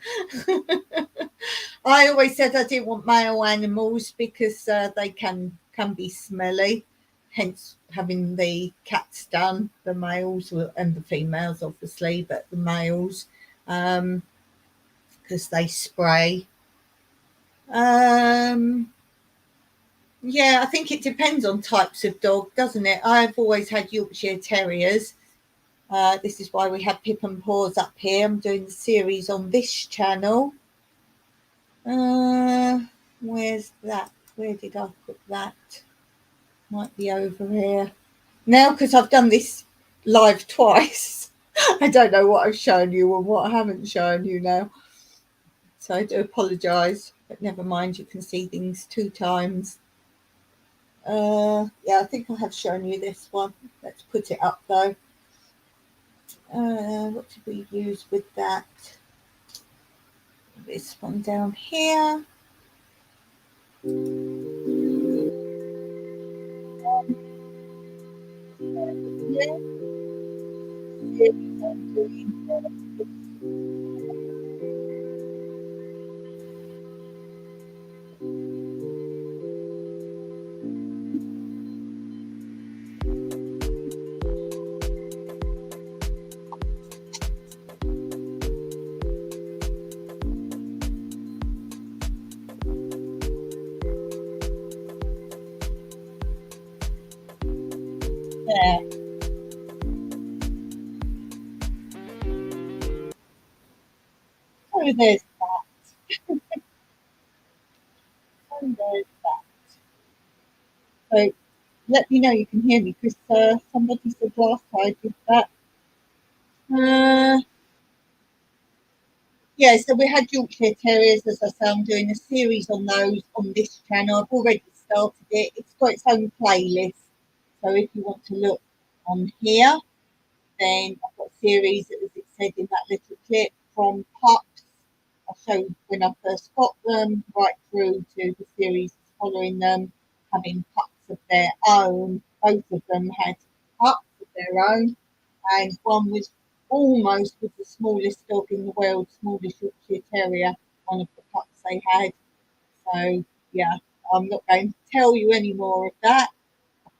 I always said I didn't want male animals because they can be smelly. Hence, having the cats done, the males and the females, obviously, but the males, because they spray. Yeah, I think it depends on types of dog, doesn't it? I've always had Yorkshire Terriers. This is why we have Pip and Paws up here. I'm doing the series on this channel. Where's that? Where did I put that? Might be over here. Now, because I've done this live twice, I don't know what I've shown you and what I haven't shown you now. So I do apologise, but never mind, you can see things 2 times. Yeah, I think I have shown you this one. Let's put it up though. What did we use with that? This one down here. Yeah, series I'm doing. Yeah. So there's that. So there's that. So let me know you can hear me because somebody said last time I did that. Uh, yeah, so we had Yorkshire Terriers, as I say, I'm doing a series on those on this channel. I've already started it. It's got its own playlist. So if you want to look on here, then I've got a series, as it said in that little clip, from pups. I showed when I first got them, right through to the series following them, having pups of their own. Both of them had pups of their own, and one was almost was the smallest dog in the world, smallest Yorkshire Terrier, one of the pups they had. So yeah, I'm not going to tell you any more of that.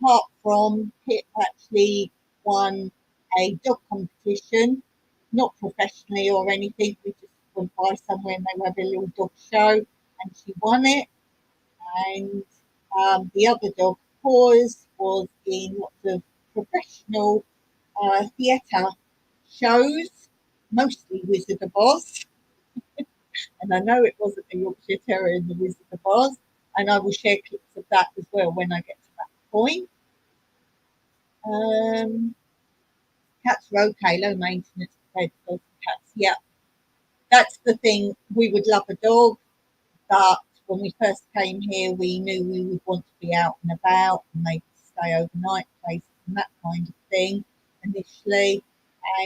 Apart from Pip actually won a dog competition, not professionally or anything. We just went by somewhere and they were having a little dog show, and she won it. And the other dog, Paws, was in lots of professional theatre shows, mostly Wizard of Oz. And I know it wasn't a Yorkshire Terrier in the Wizard of Oz. And I will share clips of that as well when I get to that point. Um, Cats are okay, low maintenance compared to dogs and cats. Yeah, that's the thing. We would love a dog, but when we first came here, we knew we would want to be out and about and maybe stay overnight places and that kind of thing initially.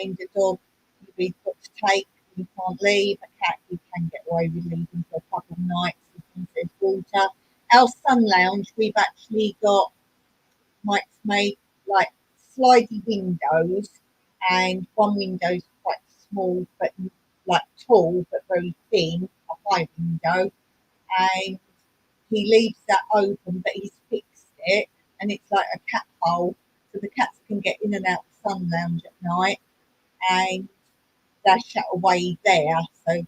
And a dog we've got to take, you can't leave. A cat you can get away with leaving for a couple of nights as long as there's water. Our sun lounge, we've actually got Mike's made like slidey windows, and one window's quite small but like tall but very thin, a high window, and he leaves that open, but he's fixed it, and it's like a cat hole, so the cats can get in and out the sun lounge at night, and they're shut away there, so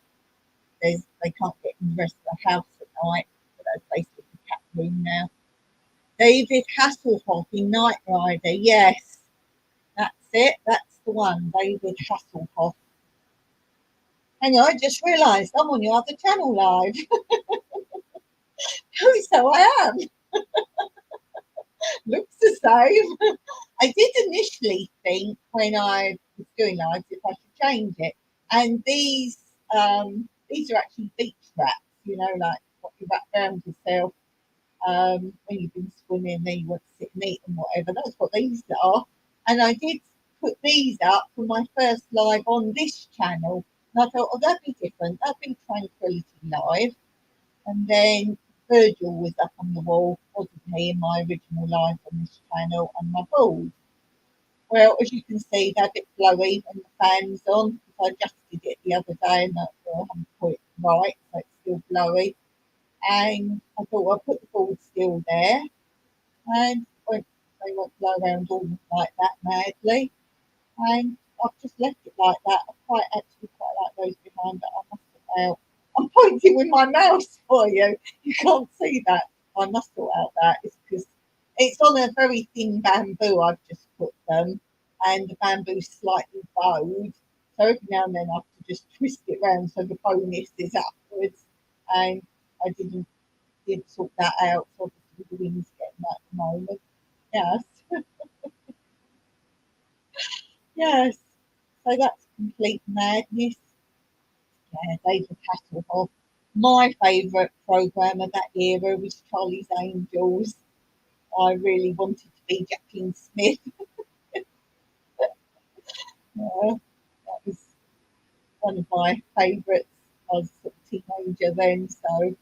they can't get in the rest of the house at night. But that's basically the cat room now. David Hasselhoff in Knight Rider, yes, that's it. That's the one, David Hasselhoff. Hang on, I just realised I'm on your other channel live. So I am. Looks the same. I did initially think when I was doing lives if I should change it. And these are actually beach wraps, like what you wrap around yourself when you've been swimming, then you want to sit and eat and whatever. That's what these are. And I did put these up for my first live on this channel. And I thought, oh, that'd be different. That'd be Tranquility Live. And then Virgil was up on the wall, wasn't he, in my original live on this channel, and my balls. Well, as you can see, they're a bit blowy when the fan's on. I adjusted it the other day and I haven't put it right, so it's still blowy. And I thought I'll put the balls still there, and they won't blow around all like that madly. And I've just left it like that. I quite like those behind, but I must sort out. I'm pointing with my mouse for you. You can't see that. I must sort out that. It's because it's on a very thin bamboo. I've just put them, and the bamboo's slightly bowed. So every now and then I have to just twist it around so the bonus is upwards. And I didn't sort that out. So obviously the wind's getting that at the moment. Yes, yes. So that's complete madness. Yeah, David Hasselhoff. My favourite programme of that era was Charlie's Angels. I really wanted to be Jacqueline Smith. Yeah, that was one of my favourites. I was a teenager then, so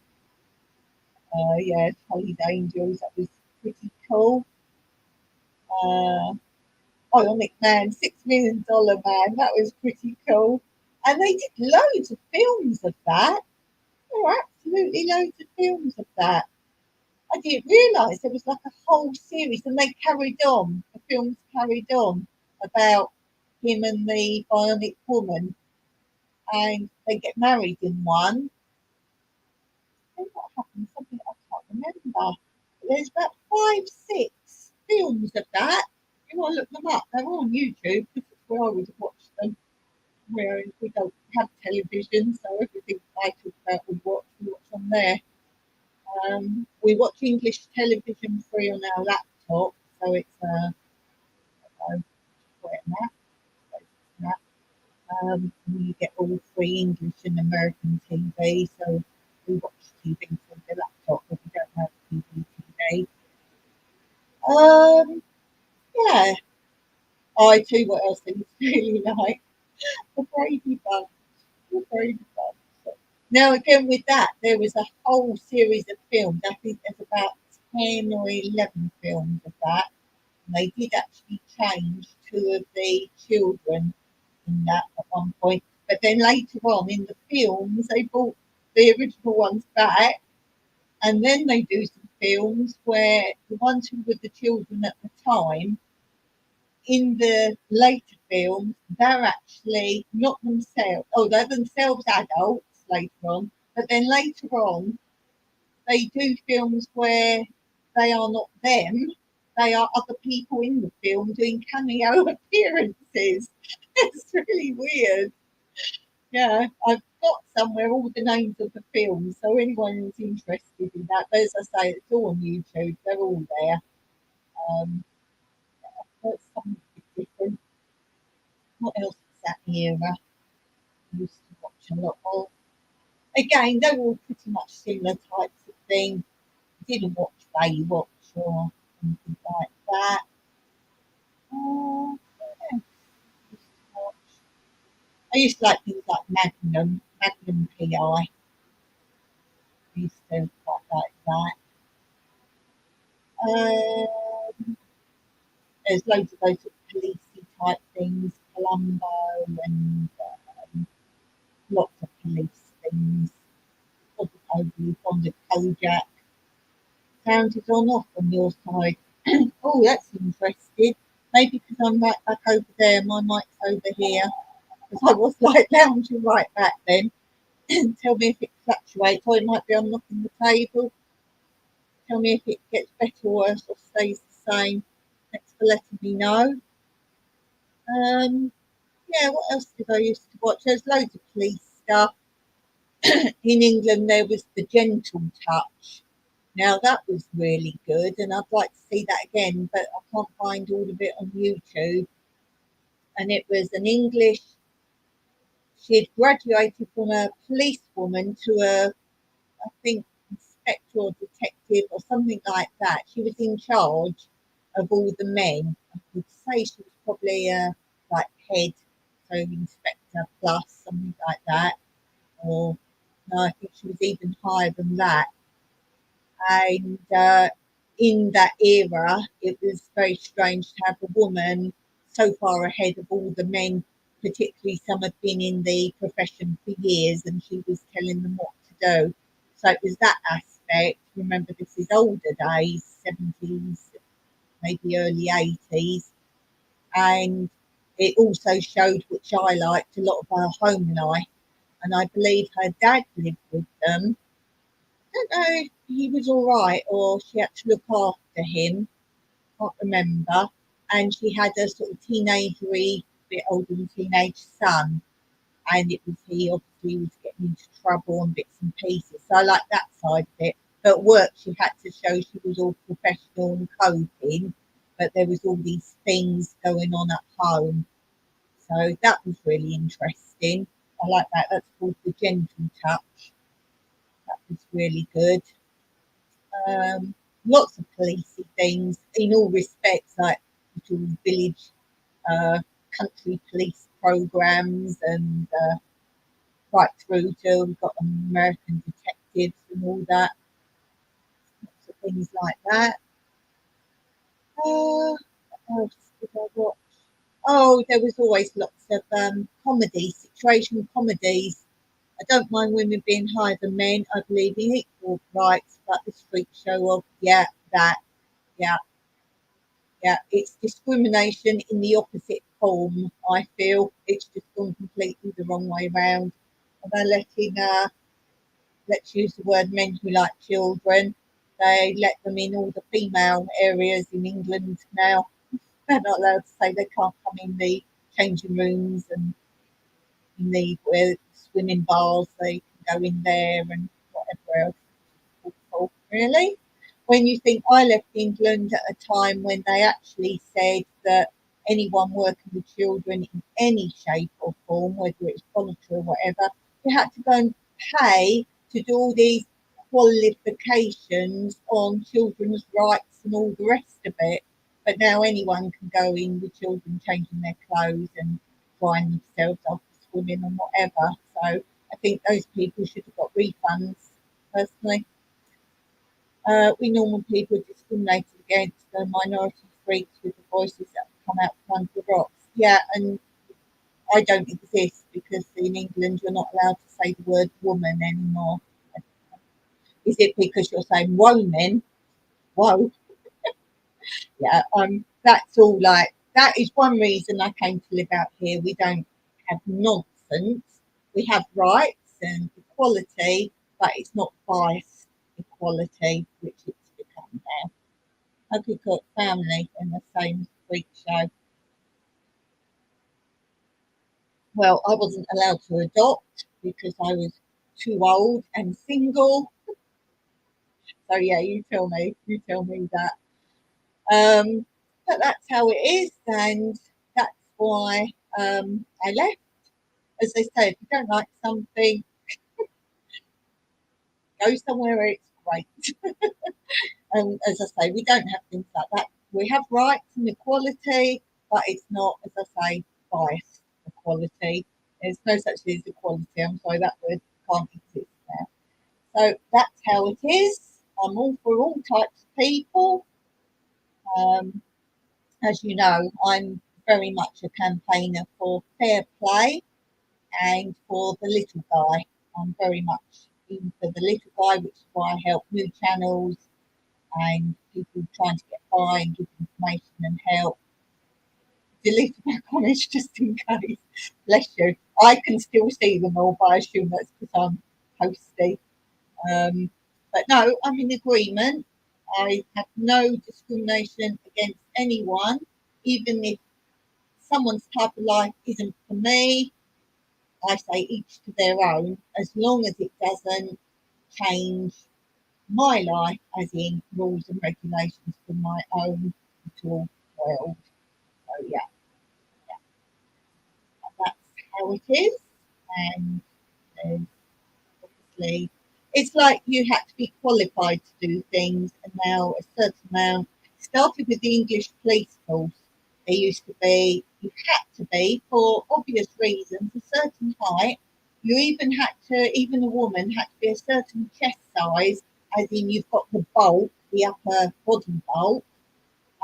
Yeah, Charlie's Angels, that was pretty cool. Uh, Bionic Man, $6 Million Man, that was pretty cool. And they did loads of films of that. There were absolutely loads of films of that. I didn't realise there was like a whole series, and they carried on. The films carried on about him and the bionic woman, and they get married in one. Then what happened? Something I can't remember. There's about five, six films of that. You want to look them up? They're all on YouTube. This is where I would watch them. Where we don't have television, so everything I talk about we watch on there. We watch English television free on our laptop, so it's quite that. You get all free English and American TV, so we watch TV through the laptop, but we don't have TV. Um, yeah. I tell you what else I really like the Brady Bunch. The Brady Bunch. Now again with that, there was a whole series of films. I think there's about 10 or 11 films of that. And they did actually change two of the children in that at one point. But then later on in the films, they brought the original ones back, and then they do some films where the ones who were the children at the time, in the later films, they're actually not themselves. Oh, they're themselves adults later on, but then later on, they do films where they are not them. They are other people in the film doing cameo appearances. It's really weird. Yeah, I've got somewhere all the names of the films, so anyone who's interested in that, but as I say, it's all on YouTube. They're all there. Um, that's something different. What else is that era? I used to watch a lot of. Again, they were all pretty much similar types of thing. Didn't watch Baywatch or anything like that. Yeah, I used to like things like Magnum PI. I used to quite like that. Um, there's loads of those sort of policey type things, Columbo and lots of police things. Wasn't overly fond of Kojak. Sound is on off on your side. Oh, that's interesting. Maybe because I'm right back over there, my mic's over here. Because I was like lounging right back then. Tell me if it fluctuates, or it might be unlocking the table. Tell me if it gets better or worse or stays the same. Thanks for letting me know. Um, yeah, what else did I used to watch? There's loads of police stuff. In England, there was The Gentle Touch. Now, that was really good, and I'd like to see that again, but I can't find all of it on YouTube. And it was an English, she had graduated from a policewoman to a, I think, inspector or detective or something like that. She was in charge of all the men. I would say she was probably a like head, so inspector plus something like that. Or no, I think she was even higher than that. And in that era, it was very strange to have a woman so far ahead of all the men, particularly some had been in the profession for years, and she was telling them what to do. So it was that aspect. Remember, this is older days, 70s, maybe early 80s. And it also showed, which I liked, a lot of her home life. And I believe her dad lived with them. Don't know if he was all right or she had to look after him. Can't remember. And she had a sort of teenagery, bit older than teenage son, and it was he obviously was getting into trouble and bits and pieces. So I like that side of it. But at work, she had to show she was all professional and coping, but there was all these things going on at home. So that was really interesting. I like that. That's called The Gentle Touch. That was really good. um, Lots of policey things in all respects, like little village, uh, country police programs, and right through to we've got American detectives and all that. things like that. What else did I watch? Oh, there was always lots of comedy, situation comedies. I don't mind women being higher than men. I believe in equal rights, but this freak show of that, yeah, yeah, it's discrimination in the opposite form. I feel it's just gone completely the wrong way round. And they're letting, let's use the word men who like children. They let them in all the female areas in England now. They're not allowed to say they can't come in the changing rooms and in the where swimming bars. They can go in there and whatever else. Awful, really. When you think I left England at a time when they actually said that anyone working with children in any shape or form, whether it's voluntary or whatever, you had to go and pay to do all these qualifications on children's rights and all the rest of it. But now anyone can go in with children changing their clothes and drying themselves after swimming and whatever. So I think those people should have got refunds, personally. We normal people are discriminated against, the minority freaks with the voices that come out from under the rocks. Yeah, and I don't exist because in England you're not allowed to say the word woman anymore. Is it because you're saying woman? Whoa, yeah. That's all. Like that is one reason I came to live out here. We don't have nonsense. We have rights and equality, but it's not biased equality, which it's become now. I could got family in the same freak show. Well, I wasn't allowed to adopt because I was too old and single. So yeah, you tell me that. But that's how it is, and that's why I left. As they say, if you don't like something, go somewhere where it's great. And as I say, we don't have things like that. We have rights and equality, but it's not, as I say, biased equality. There's no such thing as equality. I'm sorry, that word can't exist now. So that's how it is. I'm all for all types of people. Um, as you know, I'm very much a campaigner for fair play and for the little guy. I'm very much in for the little guy, which is why I help new channels and people trying to get by and give information and help. Delete my comments just in case. Bless you. I can still see them all, but I assume that's because I'm posty. But no, I'm in agreement. I have no discrimination against anyone, even if someone's type of life isn't for me. I say each to their own, as long as it doesn't change my life, as in rules and regulations for my own little world. So yeah, that's how it is. And obviously, it's like you had to be qualified to do things, and now a certain amount. Started with the English police force. There used to be, you had to be, for obvious reasons, a certain height. You even had to, even a woman had to be a certain chest size, as in you've got the bulk, the upper body bulk,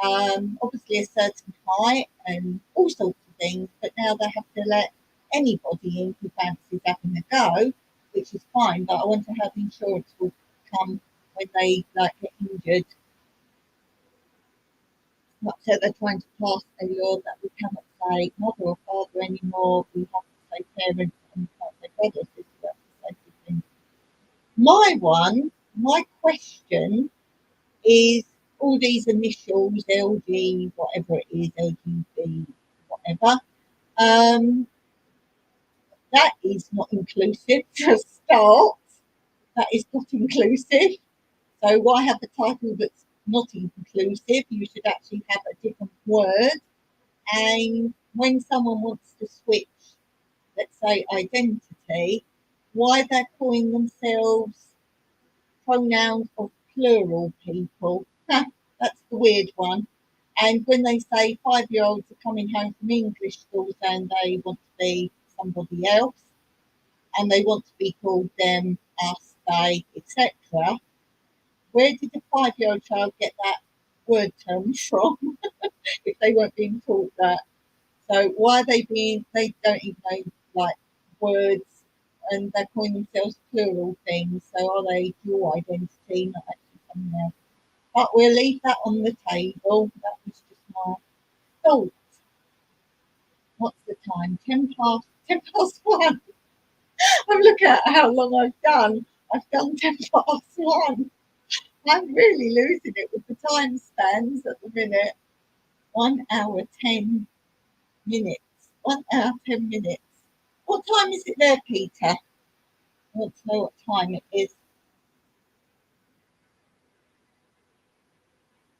obviously a certain height and all sorts of things, but now they have to let anybody in who fancies having a go, which is fine, but I wonder how the insurance will come when they like get injured. Not so they're trying to pass a law that we cannot say mother or father anymore, we have to say parents and we can't say brother or sister, so things. My question is all these initials, LG, whatever it is, LGB, whatever. Um, that is not inclusive to start. That is not inclusive. So why have a title that's not inclusive? You should actually have a different word. And when someone wants to switch, let's say, identity, why they're calling themselves pronouns of plural people. That's the weird one. And when they say 5-year-olds are coming home from English school saying they want to be somebody else and they want to be called them, us, they, etc., Where did a 5-year-old child get that word term from if they weren't being taught that? So why are they being, they don't even know like words and they're calling themselves plural things. So are they dual identity, not actually something else? But we'll leave that on the table. That was just my thought. What's the time? 10 past 1. I'm looking at how long I've done. I've done 10 past 1. I'm really losing it with the time spans at the minute. 1 hour 10 minutes. 1 hour 10 minutes. What time is it there, Peter? I want to know what time it is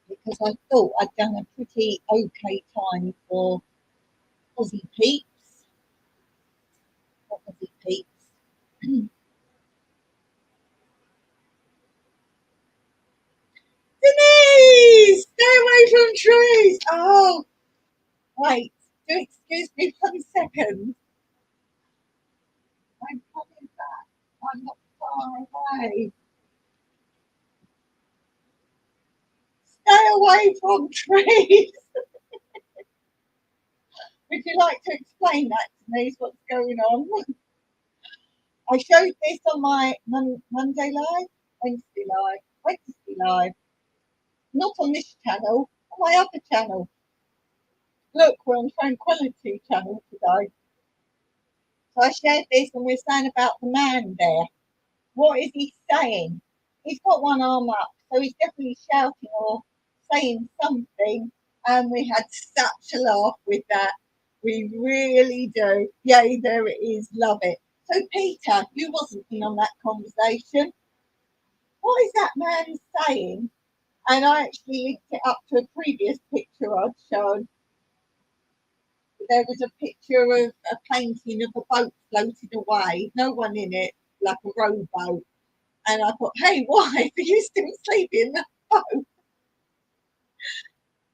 because I thought I'd done a pretty okay time for Aussie peeps. What Aussie peeps? Denise! Stay away from trees! Oh, wait. Do excuse me 1 second. I'm coming back. I'm not far away. Stay away from trees. Would you like to explain that to me? What's going on? I showed this on my Monday live, Wednesday live, not on this channel, on my other channel. Look, we're on Tranquility channel today. So I shared this and we're saying about the man there. What is he saying? He's got one arm up, so he's definitely shouting or saying something. And we had such a laugh with that. We really do. Yay, there it is. Love it. So, Peter, you wasn't in on that conversation. What is that man saying? And I actually linked it up to a previous picture I'd shown. There was a picture of a painting of a boat floating away, no one in it, like a rowboat. And I thought, hey, wife, are you still sleeping in that boat?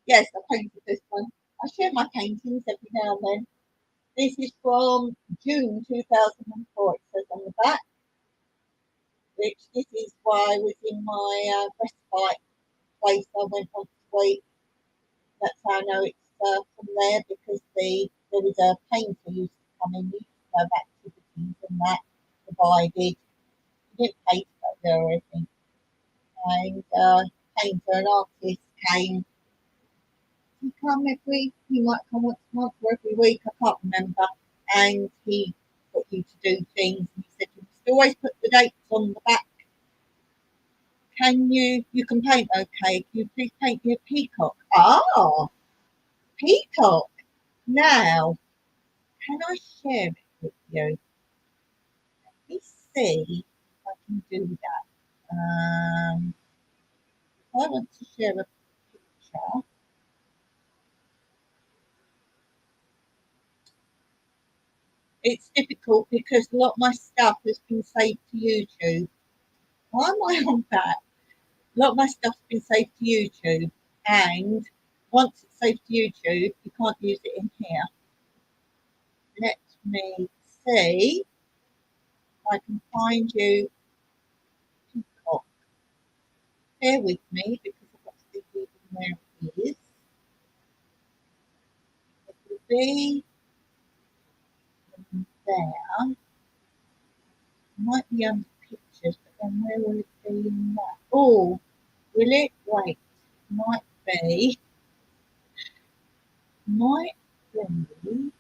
Yes, I painted this one. I share my paintings every now and then. This is from June 2004, it says on the back, which this is why I was in my respite place I went on this week. That's how I know it's from there because there was a painter who used to come in, used to have activities and that provided. You didn't pay to go there or anything. And painter and artist came. He come every, he might come once a month or every week, I can't remember. And he got you to do things. And he said, you must always put the dates on the back. Can you can paint okay. Can you please paint me a peacock? Ah, peacock. Now, can I share it with you? Let me see if I can do that. I want to share a picture. It's difficult because a lot of my stuff has been saved to YouTube. Why am I on that? A lot of my stuff's been saved to YouTube, and once it's saved to YouTube, you can't use it in here. Let me see if I can find you Peacock. Bear with me because I've got to see where it is. It will be there. It might be under pictures, but then where will it be in that? Oh, will it? Wait, might be. Might be.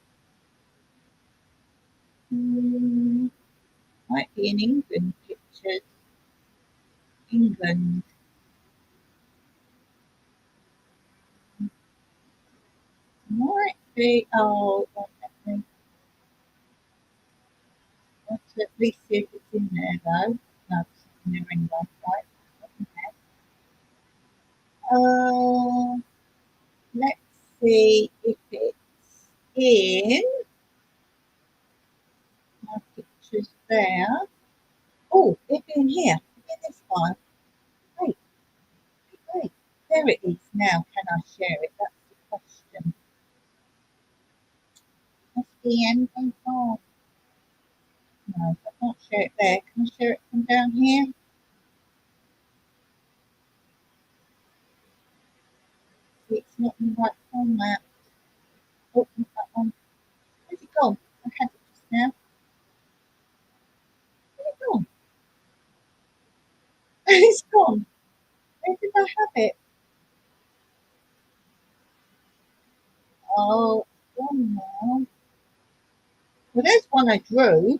Might be in England pictures. England. Might be. Oh, let me. Let's at least see if it's in there though. No, it's in there anyway. Right. Let's see if it's in my pictures there. Oh, it'd be in here. It'd be in this file. Wait, wait. There it is now. Can I share it? That's the question. What's the end going on? No, I can't share it there. Can I share it from down here? not in the right format. Oh, not that one. Where's it gone? I had it just now. Where's it gone? It's gone. Where did I have it? Oh, it's gone now. Well, there's one I drew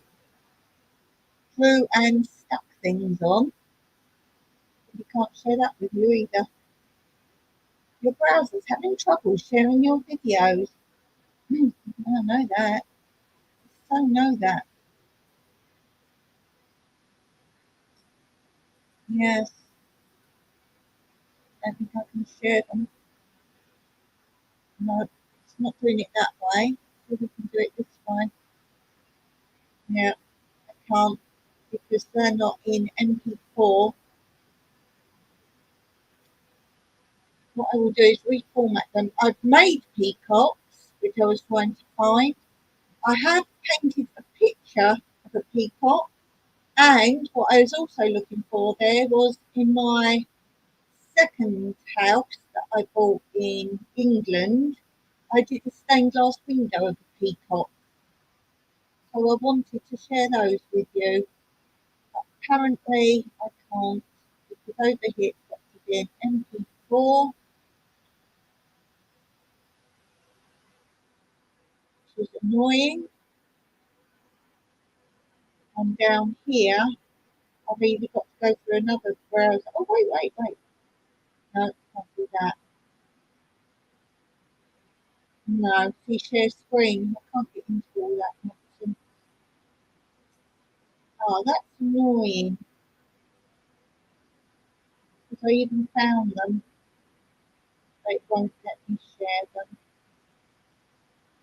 and stuck things on. You can't share that with you either. Your browser's having trouble sharing your videos. I know that. So know that. Yes. I think I can share them. No, it's not doing it that way. So we can do it this way. Yeah, I can't because they're not in MP4. What I will do is reformat them. I've made peacocks, which I was trying to find. I have painted a picture of a peacock, and what I was also looking for there was in my second house that I bought in England, I did a stained glass window of a peacock. So I wanted to share those with you. But apparently I can't because over here it's got to be an MP4, which is annoying. And down here I've either got to go through another browser. Oh wait. No, can't do that. No, see share screen. I can't get into all that nonsense. Oh, that's annoying. Because I even found them. They won't let me share them.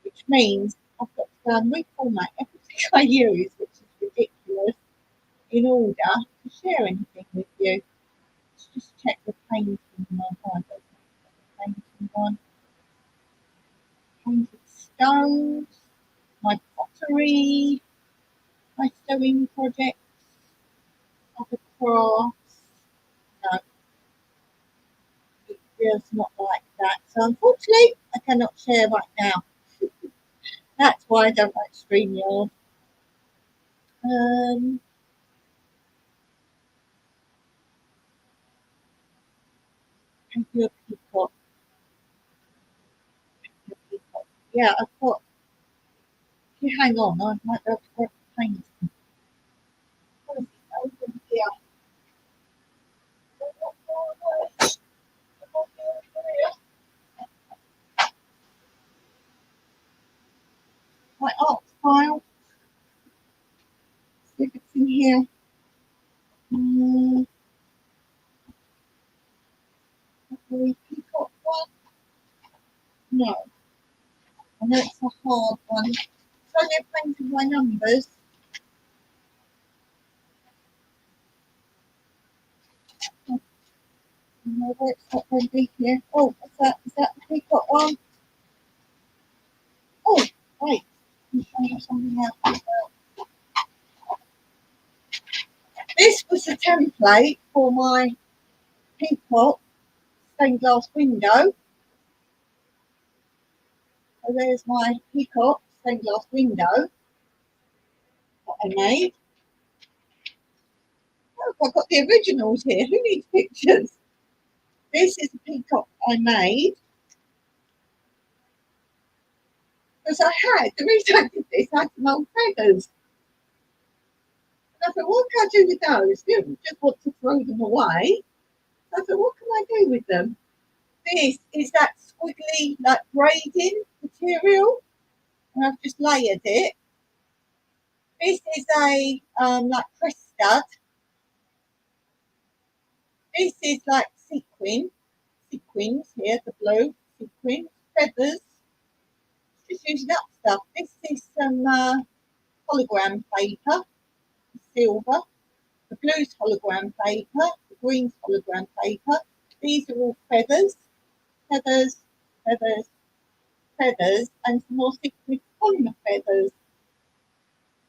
Which means I've got to go and reformat everything I use, which is ridiculous, in order to share anything with you. Let's just check the painting one. Oh, I don't know the painting one. Painted stones, my pottery, my sewing projects, other crafts. No, it feels not like that. So unfortunately, I cannot share right now. That's why I don't like StreamYard. Um, and your peacock. Yeah, I've got. If you hang on, I might be able to grab the paint. Over here. My art file. See if it's in here. Mm, the peacock one. No, I know it's a hard one. So they're painting my numbers. No, it's not going to be here. Oh, what's that? Is that the peacock one? Oh, wait. I'm showing you something else. This was the template for my peacock stained glass window. So there's my peacock stained glass window that I made. Oh, I've got the originals here. Who needs pictures? This is a peacock I made because the reason I did this, I had some old feathers. And I thought, what can I do with those? I didn't just want to throw them away. So I thought, what can I do with them? This is that squiggly, like braiding material. And I've just layered it. This is a like press stud. This is like sequins here, the blue sequins, feathers. Just using up stuff. This is some hologram paper, silver. The blue's hologram paper, the green's hologram paper. These are all feathers, feathers, feathers, feathers, and some more sequins on the feathers.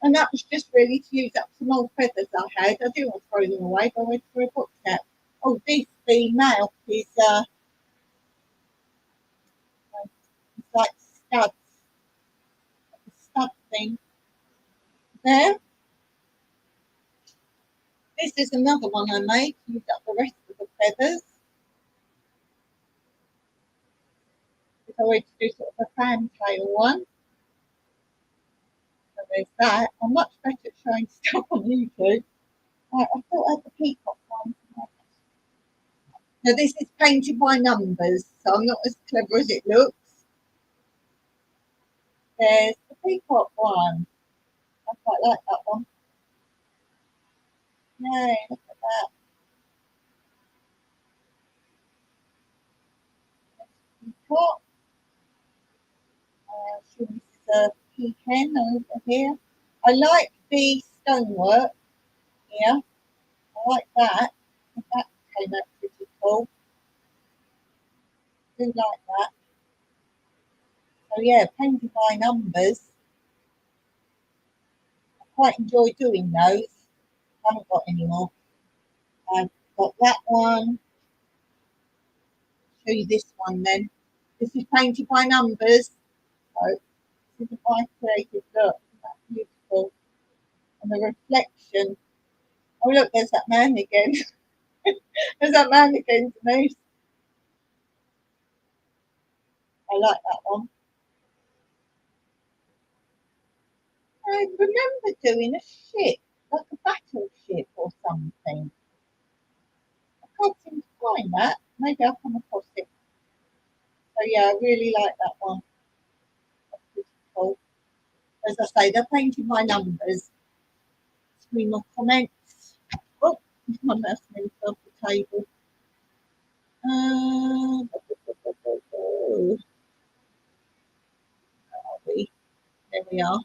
And that was just really to use up some old feathers I had. I didn't want to throw them away, but I went for a book set. Oh, the mouth is like studs, a stud thing. There. This is another one I made. Use up the rest of the feathers. If I were to do sort of a fantail one. So there's that. I'm much better at showing stuff on YouTube. Right, I thought I had the peacock one. Now this is painted by numbers, so I'm not as clever as it looks. There's the peacock one. I quite like that one. Yay, look at that. Peacock. Sure this is a peahen over here. I like the stonework here. I like that. That came out pretty cool. I do like that. So yeah, painted by numbers. I quite enjoy doing those. I haven't got any more. I've got that one. Show you this one then. This is painted by numbers. So this is my creative look. That's beautiful. And the reflection. Oh look, there's that man again. There's that man again, Denise. I like that one. I remember doing a ship, like a battleship or something. I can't seem to find that. Maybe I'll come across it. So yeah, I really like that one. That's pretty cool. As I say, they're painting my numbers. Three more comments. Oh, my mouse moved off the table. Where are we? There we are.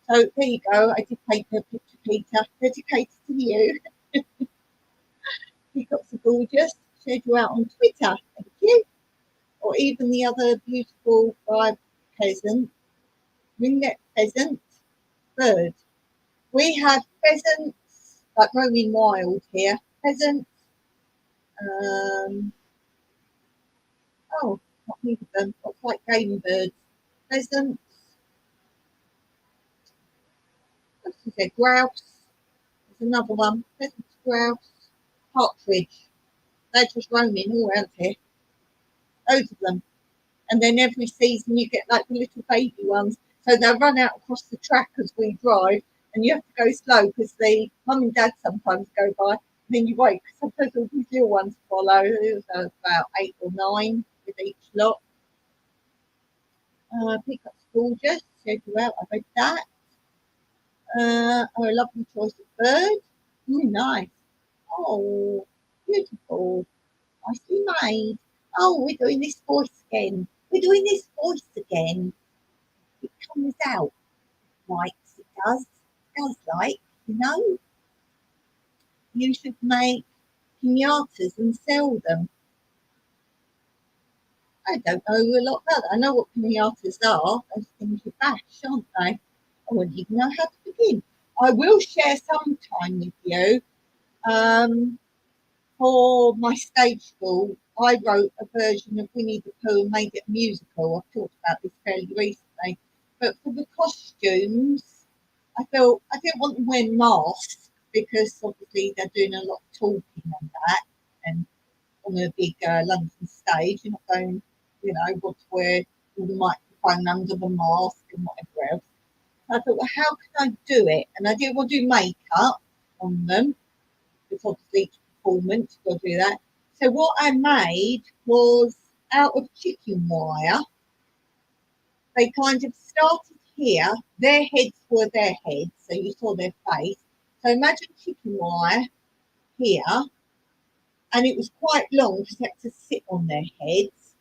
So there you go. I did paint a picture, Peter, dedicated to you. Peacocks are gorgeous. Shared you out on Twitter. Thank you. Or even the other beautiful pheasant, ringlet pheasant, bird. We have pheasants, like roaming wild here. Pheasants. Oh, not many of them. Not quite game birds. Pheasants. What is it? Grouse. There's another one. Pheasants, grouse, partridge. They're just roaming all around here. Loads of them. And then every season you get like the little baby ones. So they'll run out across the track as we drive, and you have to go slow because the mum and dad sometimes go by. And then you wait because sometimes all these little ones follow. There's about 8 or 9 with each lot. Peacock's gorgeous. Showed you out. I read that. Oh, a lovely choice of bird. Nice. Oh, beautiful. Nicely made. Oh, we're doing this voice again. We're doing this voice again. It comes out like it does. It does like, you know. You should make pinatas and sell them. I don't know a lot about that. I know what pinatas are. Those things you bash, aren't they? I wouldn't even know how to begin. I will share sometime with you. For my stage school, I wrote a version of Winnie the Pooh and made it a musical. I've talked about this fairly recently. But for the costumes, I felt I didn't want them wearing masks because obviously they're doing a lot of talking and that. And on a big London stage, you're not going, want to wear all the microphone under the mask and whatever else. So I thought, well, how can I do it? And I didn't want to do makeup on them because obviously each performance you've got to do that. So what I made was out of chicken wire. They kind of started here. Their heads were their heads, so you saw their face. So imagine chicken wire here, and it was quite long because they had to sit on their heads.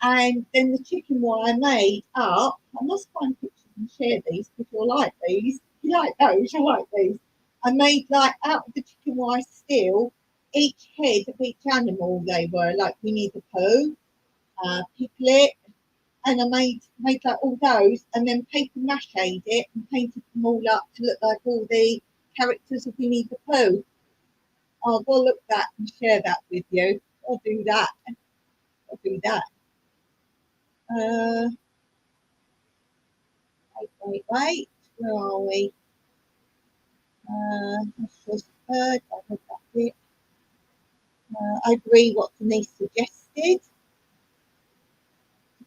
And then the chicken wire made up. I must find pictures and share these because you'll like these. You like those, you like these. I made like out of the chicken wire steel, each head of each animal they were, like Winnie the Pooh, Piglet, and I made like all those, and then paper mache it and painted them all up to look like all the characters of Winnie the Pooh. I'll go look at that and share that with you. I'll do that. I'll do that. Wait. Where are we? That's just third. I heard that bit. I agree what Denise suggested.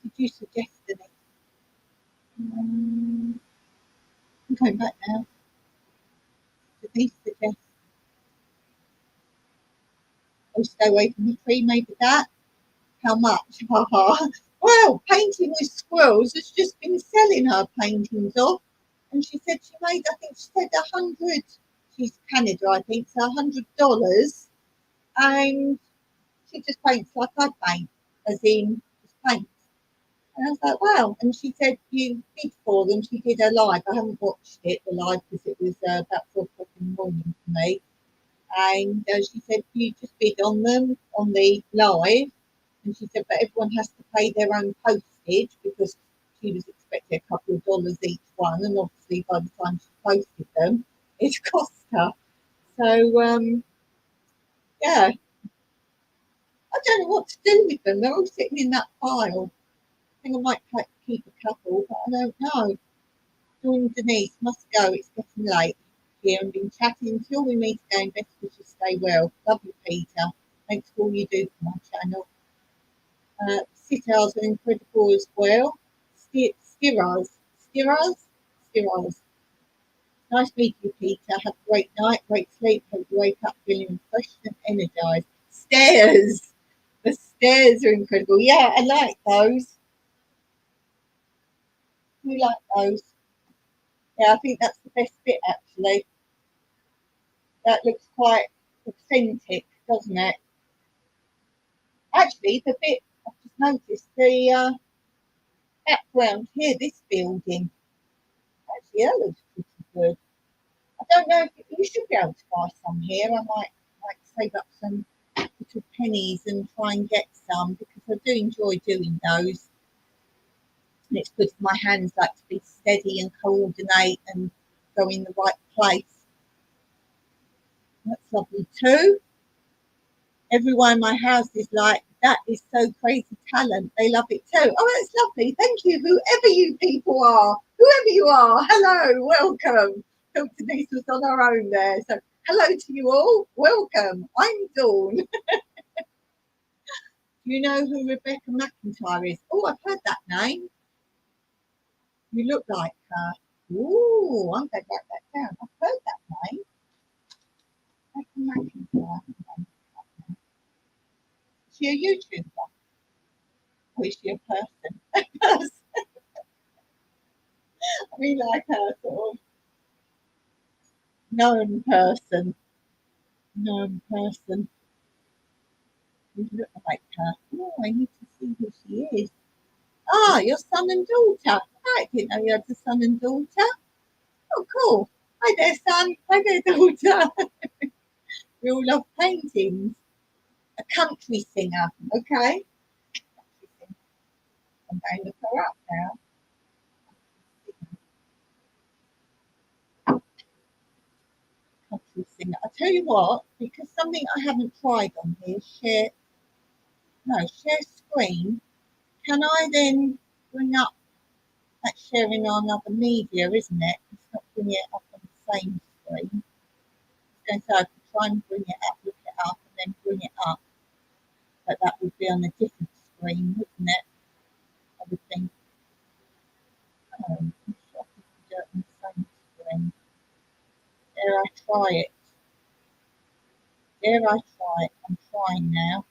Did you suggest, Denise? I'm going back now. Denise suggests, oh, stay away from the tree, maybe that. How much? Well, painting with squirrels has just been selling her paintings off. And she said she made, I think she said 100, she's Canada, I think, so $100. And she just paints like I paint, as in just paints. And I was like, wow. And she said, you bid for them. She did a live. I haven't watched it, the live, because it was about 4 o'clock in the morning for me. And she said, you just bid on them on the live. And she said, but everyone has to pay their own postage because she was expecting a couple of dollars each one. And obviously, by the time she posted them, it cost her. So, yeah, I don't know what to do with them. They're all sitting in that pile. I think I might keep a couple, but I don't know. Dawn Denise must go. It's getting late here and been chatting until we meet again. Best wishes, stay well. Love you, Peter. Thanks for all you do for my channel. Sitars are incredible as well. Stiras. Nice meeting you, Peter. Have a great night, great sleep. Hope you wake up feeling refreshed and energized. Stairs. The stairs are incredible. Yeah, I like those. You like those? Yeah, I think that's the best bit actually. That looks quite authentic, doesn't it? Actually, the bit I've just noticed the background here, this building. Actually, that looks pretty good. I don't know if you should be able to buy some here. I might save up some little pennies and try and get some because I do enjoy doing those. And it's good for my hands like to be steady and coordinate and go in the right place. That's lovely too. Everyone in my house is like, that is so crazy talent. They love it too. Oh, that's lovely. Thank you, whoever you people are. Whoever you are. Hello, welcome. Dr. Denise was on her own there. So hello to you all. Welcome. I'm Dawn. Do you know who Rebecca McIntyre is? Oh, I've heard that name. You look like her. Ooh, I'm going to write that down. I've heard that name. Rebecca McIntyre. Is she a YouTuber? Or is she a person? I mean, like a sort of known person. Known person. You look like her. Oh, I need to see who she is. Ah, your son and daughter. I didn't know you had a son and daughter. Oh, cool. Hi there, son. Hi there, daughter. We all love paintings. A country singer. Okay. I'm going to look her up now. Country singer. I'll tell you what, because something I haven't tried on here, share screen. Can I then bring up that sharing on other media, isn't it? It's not bringing it up on the same screen. So I could try and bring it up, look it up, and then bring it up. But that would be on a different screen, wouldn't it? I would think. Oh, I'm sure I could do it on the same screen. Dare I try it? Dare I try it? I'm trying now.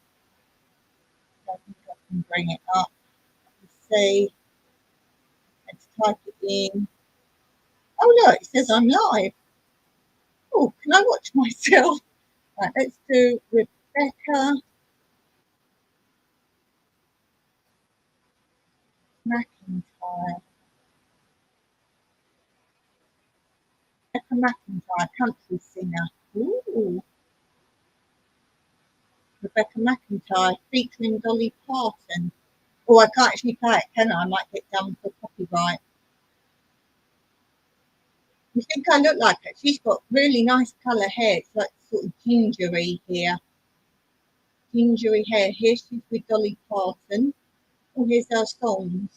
I think I can bring it up. Let's see. Let's type it in. Oh look, it says I'm live. Oh, can I watch myself? Right, let's do Rebecca McIntyre. Rebecca McIntyre, country singer. Ooh, Rebecca McIntyre featuring Dolly Parton. Oh, I can't actually play it, can I? I might get done for copyright. You think I look like her? She's got really nice colour hair. It's like sort of gingery here. Gingery hair. Here she's with Dolly Parton. Oh, here's our songs.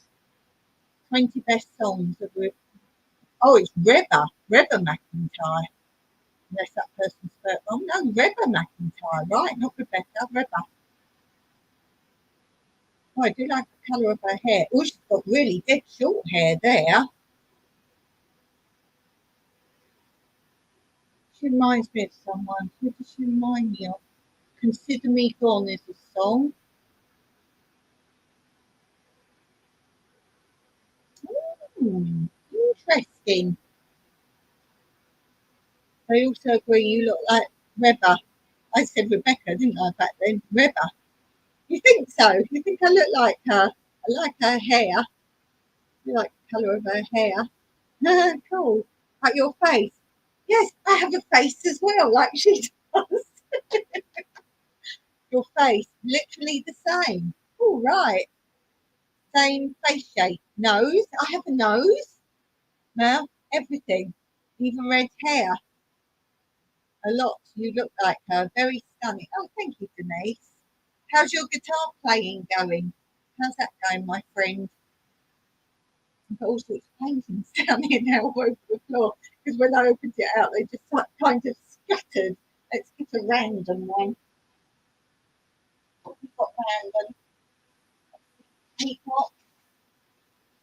20 best songs of Oh, it's Reba McIntyre. Unless that person spelled wrong. No, Reba McIntyre, right? Not Rebecca, Reba. Oh, I do like the colour of her hair. Oh, she's got really dead short hair there. She reminds me of someone. Who does she remind me of? Consider Me Gone is a song. Interesting. I also agree you look like Reba. I said Rebecca, didn't I, back then? Reba. You think so? You think I look like her? I like her hair. You like the colour of her hair. Cool. Like your face. Yes, I have a face as well, like she does. Your face, literally the same. All right. Same face shape. Nose. I have a nose. Mouth. Everything. Even red hair. A lot. You look like her. Very stunning. Oh, thank you, Denise. How's your guitar playing going? How's that going, my friend? I've got all sorts of paintings down here now all over the floor because when I opened it out, they just kind of scattered. Let's get a random one. What have we got random? Peacock.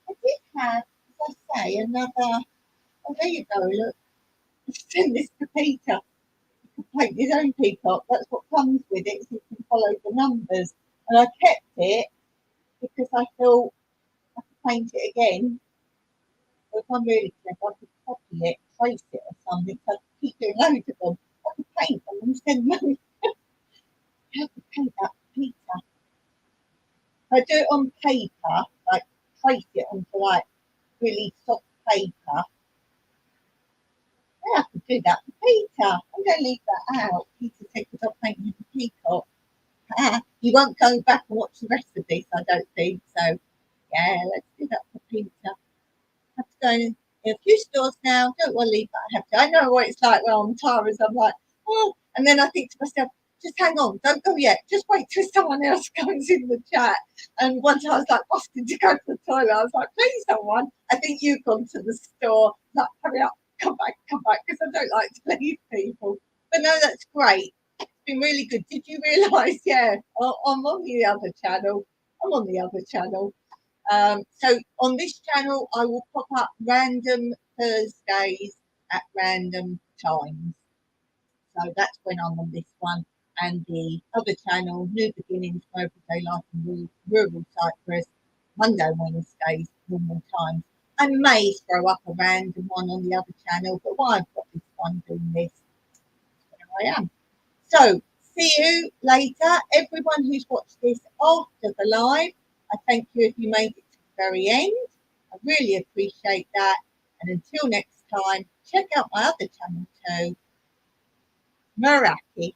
I did have, as I say, another. Oh, there you go. Look, send this to Peter. He can paint his own peacock. That's what comes with it, so you can follow the numbers. And I kept it because I thought I could paint it again. But if I'm really clever, I could copy it, trace it or something. So I could keep doing loads of them. I could paint them and send them. How to paint that Peter? I do it on paper, like trace it onto like really soft paper. Yeah, I could do that for Peter. I'm going to leave that out. Peter said, because I'm painting the peacock. You won't go back and watch the rest of this, I don't think. So, yeah, let's do that for Peter. I have to go in a few stores now. Don't want to leave, but I have to. I know what it's like when I'm tired. I'm like, oh, and then I think to myself, just hang on, don't go yet. Just wait till someone else comes in the chat. And once I was like busting to go to the toilet, I was like, please, someone. I think you've gone to the store. Like, hurry up, come back, because I don't like to leave people. But no, that's great. It's been really good. Did you realise? Yeah, I'm on the other channel. I'm on the other channel. So on this channel, I will pop up random Thursdays at random times. So that's when I'm on this one. And the other channel, New Beginnings for Everyday Life in Rural Cyprus, Monday and Wednesdays, normal times. I may throw up a random one on the other channel, but while I've got this one doing this, where I am. So see you later. Everyone who's watched this after the live, I thank you if you made it to the very end. I really appreciate that. And until next time, check out my other channel too, Meraki.